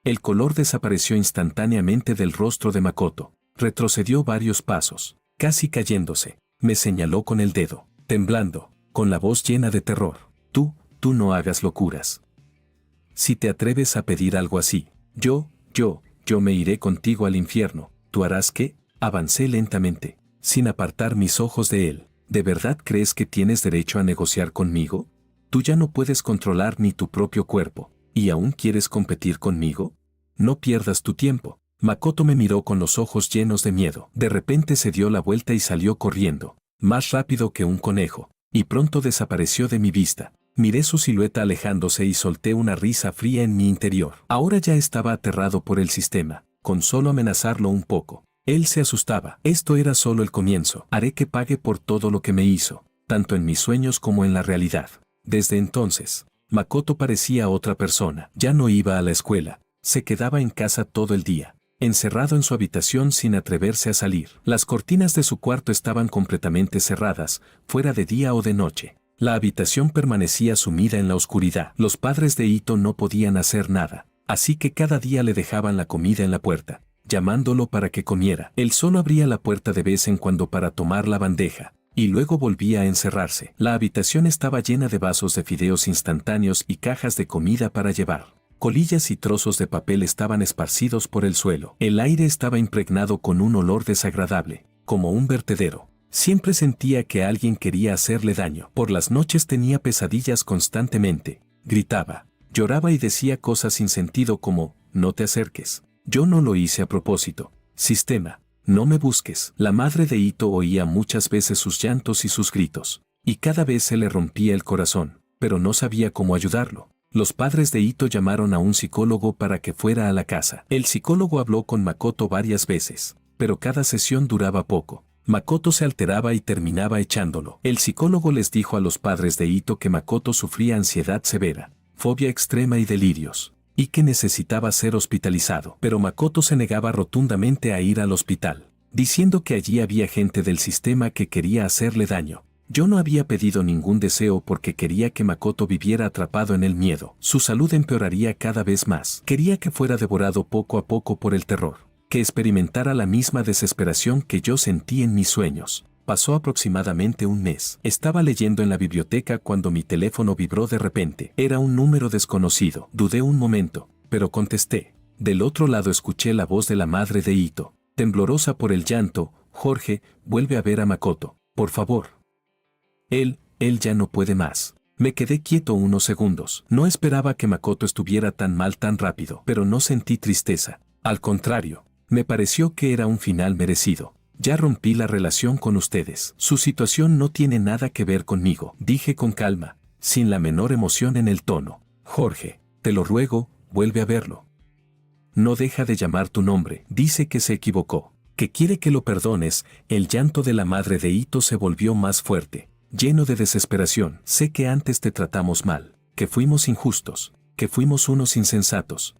El color desapareció instantáneamente del rostro de Makoto. Retrocedió varios pasos, casi cayéndose. Me señaló con el dedo, temblando, con la voz llena de terror. Tú no hagas locuras. Si te atreves a pedir algo así, yo me iré contigo al infierno. ¿Tú harás qué?». Avancé lentamente, sin apartar mis ojos de él. «¿De verdad crees que tienes derecho a negociar conmigo? Tú ya no puedes controlar ni tu propio cuerpo, ¿y aún quieres competir conmigo? No pierdas tu tiempo». Makoto me miró con los ojos llenos de miedo. De repente se dio la vuelta y salió corriendo, más rápido que un conejo, y pronto desapareció de mi vista. Miré su silueta alejándose y solté una risa fría en mi interior. Ahora ya estaba aterrado por el sistema. Con solo amenazarlo un poco, él se asustaba. Esto era solo el comienzo. Haré que pague por todo lo que me hizo, tanto en mis sueños como en la realidad. Desde entonces, Makoto parecía otra persona. Ya no iba a la escuela, se quedaba en casa todo el día, encerrado en su habitación sin atreverse a salir. Las cortinas de su cuarto estaban completamente cerradas, fuera de día o de noche. La habitación permanecía sumida en la oscuridad. Los padres de Ito no podían hacer nada, así que cada día le dejaban la comida en la puerta, llamándolo para que comiera. Él solo abría la puerta de vez en cuando para tomar la bandeja, y luego volvía a encerrarse. La habitación estaba llena de vasos de fideos instantáneos y cajas de comida para llevar. Colillas y trozos de papel estaban esparcidos por el suelo. El aire estaba impregnado con un olor desagradable, como un vertedero. Siempre sentía que alguien quería hacerle daño. Por las noches tenía pesadillas constantemente. Gritaba, lloraba y decía cosas sin sentido como, «No te acerques. Yo no lo hice a propósito. Sistema, no me busques». La madre de Ito oía muchas veces sus llantos y sus gritos, y cada vez se le rompía el corazón, pero no sabía cómo ayudarlo. Los padres de Ito llamaron a un psicólogo para que fuera a la casa. El psicólogo habló con Makoto varias veces, pero cada sesión duraba poco. Makoto se alteraba y terminaba echándolo. El psicólogo les dijo a los padres de Ito que Makoto sufría ansiedad severa, fobia extrema y delirios, y que necesitaba ser hospitalizado. Pero Makoto se negaba rotundamente a ir al hospital, diciendo que allí había gente del sistema que quería hacerle daño. Yo no había pedido ningún deseo porque quería que Makoto viviera atrapado en el miedo. Su salud empeoraría cada vez más. Quería que fuera devorado poco a poco por el terror, que experimentara la misma desesperación que yo sentí en mis sueños. Pasó aproximadamente un mes. Estaba leyendo en la biblioteca cuando mi teléfono vibró de repente. Era un número desconocido. Dudé un momento, pero contesté. Del otro lado escuché la voz de la madre de Ito, temblorosa por el llanto. «Jorge, vuelve a ver a Makoto, por favor. Él ya no puede más». Me quedé quieto unos segundos. No esperaba que Makoto estuviera tan mal tan rápido, pero no sentí tristeza. Al contrario, me pareció que era un final merecido. «Ya rompí la relación con ustedes. Su situación no tiene nada que ver conmigo», dije con calma, sin la menor emoción en el tono. «Jorge, te lo ruego, vuelve a verlo. no deja de llamar tu nombre, dice que se equivocó, que quiere que lo perdones. El llanto de la madre de Ito se volvió más fuerte, lleno de desesperación. Sé que antes te tratamos mal, que fuimos injustos, que fuimos unos insensatos.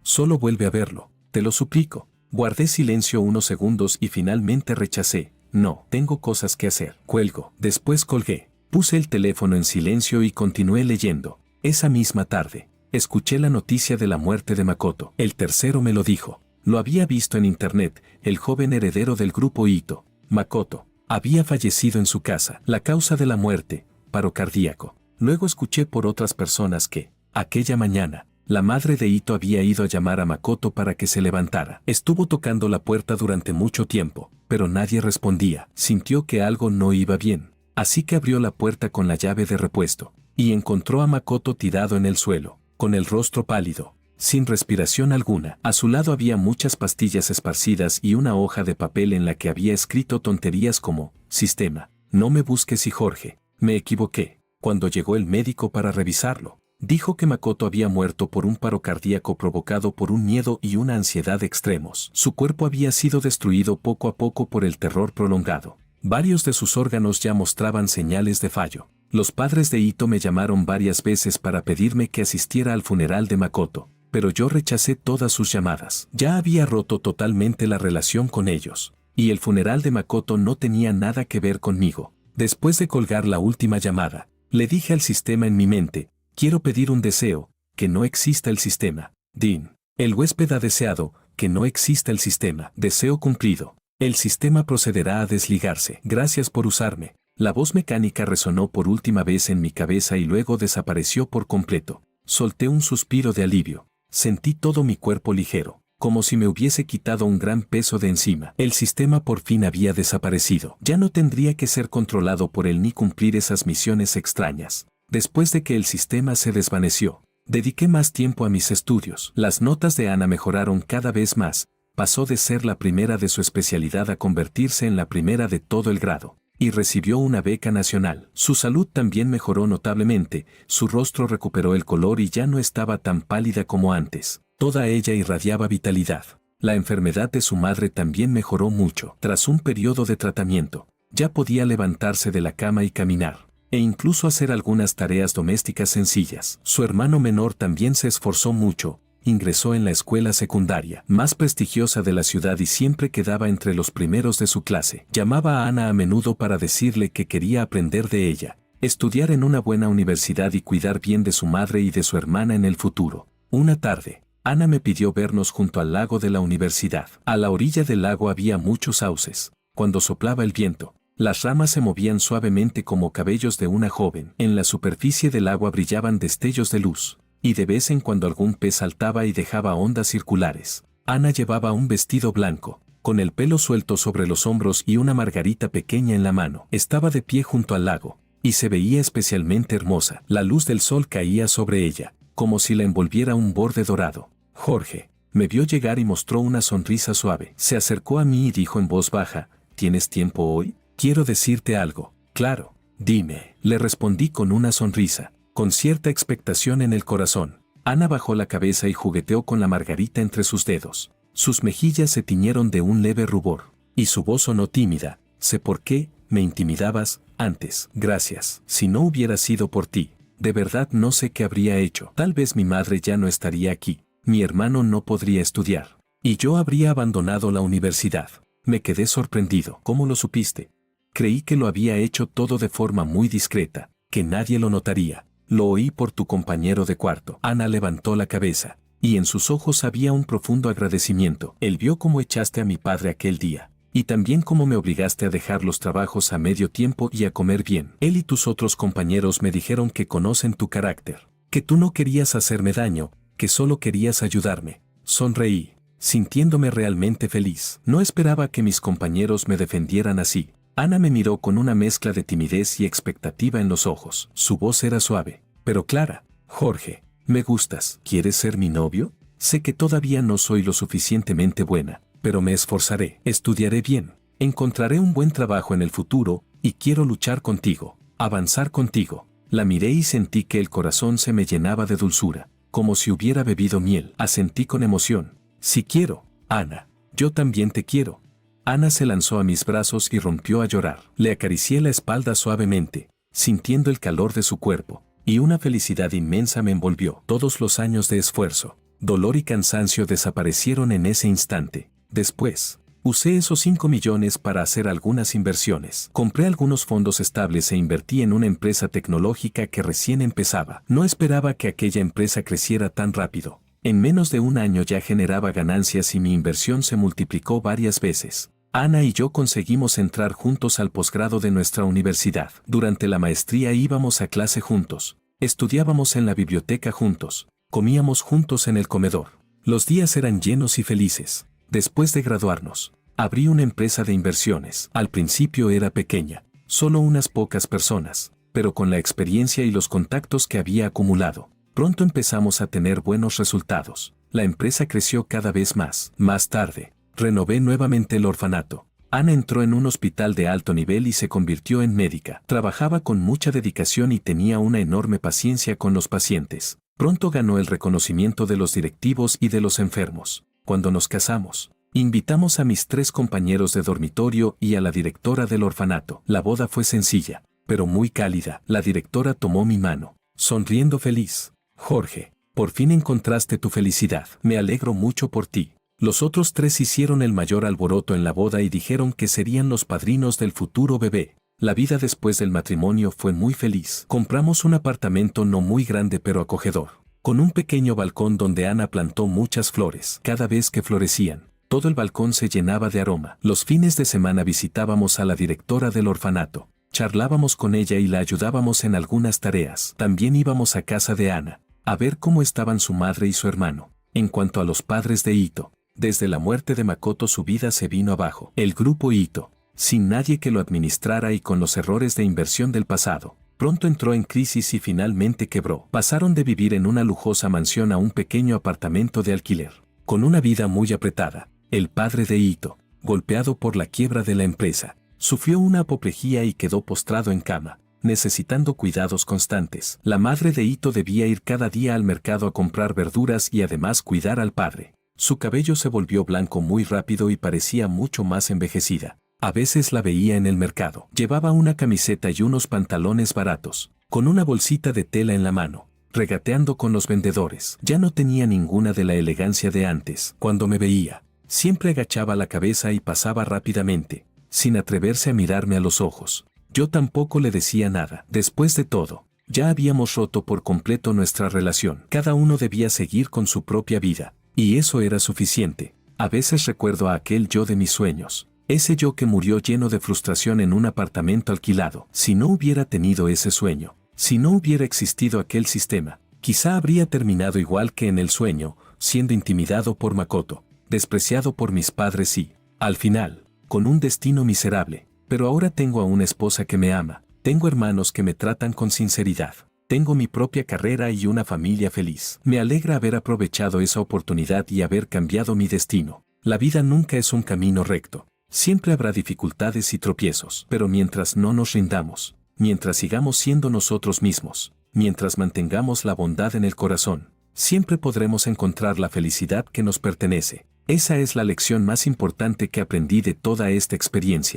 Solo vuelve a verlo, te lo suplico. Guardé silencio unos segundos y finalmente rechacé. No, tengo cosas que hacer. Cuelgo. Después colgué. Puse el teléfono en silencio y continué leyendo. Esa misma tarde, escuché la noticia de la muerte de Makoto. El tercero me lo dijo. Lo había visto en internet. El joven heredero del grupo Ito, Makoto, había fallecido en su casa. La causa de la muerte, paro cardíaco. Luego escuché por otras personas que, aquella mañana, la madre de Ito había ido a llamar a Makoto para que se levantara. Estuvo tocando la puerta durante mucho tiempo, pero nadie respondía. Sintió que algo no iba bien, así que abrió la puerta con la llave de repuesto, y encontró a Makoto tirado en el suelo, con el rostro pálido, sin respiración alguna. A su lado había muchas pastillas esparcidas y una hoja de papel en la que había escrito tonterías como, sistema, no me busques y Jorge, me equivoqué. Cuando llegó el médico para revisarlo, dijo que Makoto había muerto por un paro cardíaco provocado por un miedo y una ansiedad extremos. Su cuerpo había sido destruido poco a poco por el terror prolongado. Varios de sus órganos ya mostraban señales de fallo. Los padres de Ito me llamaron varias veces para pedirme que asistiera al funeral de Makoto, pero yo rechacé todas sus llamadas. Ya había roto totalmente la relación con ellos, y el funeral de Makoto no tenía nada que ver conmigo. Después de colgar la última llamada, le dije al sistema en mi mente, quiero pedir un deseo, que no exista el sistema. Din. El huésped ha deseado, que no exista el sistema. Deseo cumplido. El sistema procederá a desligarse. Gracias por usarme. La voz mecánica resonó por última vez en mi cabeza y luego desapareció por completo. Solté un suspiro de alivio. Sentí todo mi cuerpo ligero, como si me hubiese quitado un gran peso de encima. El sistema por fin había desaparecido. Ya no tendría que ser controlado por él ni cumplir esas misiones extrañas. Después de que el sistema se desvaneció, dediqué más tiempo a mis estudios. Las notas de Ana mejoraron cada vez más. Pasó de ser la primera de su especialidad a convertirse en la primera de todo el grado, y recibió una beca nacional. Su salud también mejoró notablemente, su rostro recuperó el color y ya no estaba tan pálida como antes. Toda ella irradiaba vitalidad. La enfermedad de su madre también mejoró mucho. Tras un periodo de tratamiento, ya podía levantarse de la cama y caminar, e incluso hacer algunas tareas domésticas sencillas. Su hermano menor también se esforzó mucho. Ingresó en la escuela secundaria más prestigiosa de la ciudad y siempre quedaba entre los primeros de su clase. Llamaba a Ana a menudo para decirle que quería aprender de ella, estudiar en una buena universidad y cuidar bien de su madre y de su hermana en el futuro. Una tarde, Ana me pidió vernos junto al lago de la universidad. A la orilla del lago había muchos sauces. Cuando soplaba el viento, las ramas se movían suavemente como cabellos de una joven. En la superficie del agua brillaban destellos de luz, y de vez en cuando algún pez saltaba y dejaba ondas circulares. Ana llevaba un vestido blanco, con el pelo suelto sobre los hombros y una margarita pequeña en la mano. Estaba de pie junto al lago, y se veía especialmente hermosa. La luz del sol caía sobre ella, como si la envolviera un borde dorado. Jorge me vio llegar y mostró una sonrisa suave. Se acercó a mí y dijo en voz baja, ¿tienes tiempo hoy? Quiero decirte algo. Claro, dime, le respondí con una sonrisa, con cierta expectación en el corazón. Ana bajó la cabeza y jugueteó con la margarita entre sus dedos. Sus mejillas se tiñeron de un leve rubor, y su voz sonó tímida. Sé por qué me intimidabas antes. Gracias. Si no hubiera sido por ti, de verdad no sé qué habría hecho. Tal vez mi madre ya no estaría aquí, mi hermano no podría estudiar, y yo habría abandonado la universidad. Me quedé sorprendido. ¿Cómo lo supiste? Creí que lo había hecho todo de forma muy discreta, que nadie lo notaría. Lo oí por tu compañero de cuarto. Ana levantó la cabeza, y en sus ojos había un profundo agradecimiento. Él vio cómo echaste a mi padre aquel día, y también cómo me obligaste a dejar los trabajos a medio tiempo y a comer bien. Él y tus otros compañeros me dijeron que conocen tu carácter, que tú no querías hacerme daño, que solo querías ayudarme. Sonreí, sintiéndome realmente feliz. No esperaba que mis compañeros me defendieran así. Ana me miró con una mezcla de timidez y expectativa en los ojos. Su voz era suave, pero clara. Jorge, me gustas. ¿Quieres ser mi novio? Sé que todavía no soy lo suficientemente buena, pero me esforzaré. Estudiaré bien. Encontraré un buen trabajo en el futuro, y quiero luchar contigo, avanzar contigo. La miré y sentí que el corazón se me llenaba de dulzura, como si hubiera bebido miel. Asentí con emoción. Sí quiero, Ana. Yo también te quiero. Ana se lanzó a mis brazos y rompió a llorar. Le acaricié la espalda suavemente, sintiendo el calor de su cuerpo, y una felicidad inmensa me envolvió. Todos los años de esfuerzo, dolor y cansancio desaparecieron en ese instante. Después, usé esos 5 millones para hacer algunas inversiones. Compré algunos fondos estables e invertí en una empresa tecnológica que recién empezaba. No esperaba que aquella empresa creciera tan rápido. En menos de un año ya generaba ganancias y mi inversión se multiplicó varias veces. Ana y yo conseguimos entrar juntos al posgrado de nuestra universidad. Durante la maestría íbamos a clase juntos, estudiábamos en la biblioteca juntos, comíamos juntos en el comedor. Los días eran llenos y felices. Después de graduarnos, abrí una empresa de inversiones. Al principio era pequeña, solo unas pocas personas, pero con la experiencia y los contactos que había acumulado, pronto empezamos a tener buenos resultados. La empresa creció cada vez más. Más tarde, renové nuevamente el orfanato. Ana entró en un hospital de alto nivel y se convirtió en médica. Trabajaba con mucha dedicación y tenía una enorme paciencia con los pacientes. Pronto ganó el reconocimiento de los directivos y de los enfermos. Cuando nos casamos, invitamos a mis 3 compañeros de dormitorio y a la directora del orfanato. La boda fue sencilla, pero muy cálida. La directora tomó mi mano, sonriendo feliz. Jorge, por fin encontraste tu felicidad. Me alegro mucho por ti. Los otros 3 hicieron el mayor alboroto en la boda y dijeron que serían los padrinos del futuro bebé. La vida después del matrimonio fue muy feliz. Compramos un apartamento no muy grande pero acogedor, con un pequeño balcón donde Ana plantó muchas flores. Cada vez que florecían, todo el balcón se llenaba de aroma. Los fines de semana visitábamos a la directora del orfanato. Charlábamos con ella y la ayudábamos en algunas tareas. También íbamos a casa de Ana, a ver cómo estaban su madre y su hermano. En cuanto a los padres de Ito, desde la muerte de Makoto su vida se vino abajo. El grupo Ito, sin nadie que lo administrara y con los errores de inversión del pasado, pronto entró en crisis y finalmente quebró. Pasaron de vivir en una lujosa mansión a un pequeño apartamento de alquiler, con una vida muy apretada. El padre de Ito, golpeado por la quiebra de la empresa, sufrió una apoplejía y quedó postrado en cama, necesitando cuidados constantes. La madre de Ito debía ir cada día al mercado a comprar verduras y además cuidar al padre. Su cabello se volvió blanco muy rápido y parecía mucho más envejecida. A veces la veía en el mercado. Llevaba una camiseta y unos pantalones baratos, con una bolsita de tela en la mano, regateando con los vendedores. Ya no tenía ninguna de la elegancia de antes. Cuando me veía, siempre agachaba la cabeza y pasaba rápidamente, sin atreverse a mirarme a los ojos. Yo tampoco le decía nada. Después de todo, ya habíamos roto por completo nuestra relación. Cada uno debía seguir con su propia vida. Y eso era suficiente. A veces recuerdo a aquel yo de mis sueños, ese yo que murió lleno de frustración en un apartamento alquilado. Si no hubiera tenido ese sueño, si no hubiera existido aquel sistema, quizá habría terminado igual que en el sueño, siendo intimidado por Makoto, despreciado por mis padres y, al final, con un destino miserable. Pero ahora tengo a una esposa que me ama, tengo hermanos que me tratan con sinceridad. Tengo mi propia carrera y una familia feliz. Me alegra haber aprovechado esa oportunidad y haber cambiado mi destino. La vida nunca es un camino recto. Siempre habrá dificultades y tropiezos. Pero mientras no nos rindamos, mientras sigamos siendo nosotros mismos, mientras mantengamos la bondad en el corazón, siempre podremos encontrar la felicidad que nos pertenece. Esa es la lección más importante que aprendí de toda esta experiencia.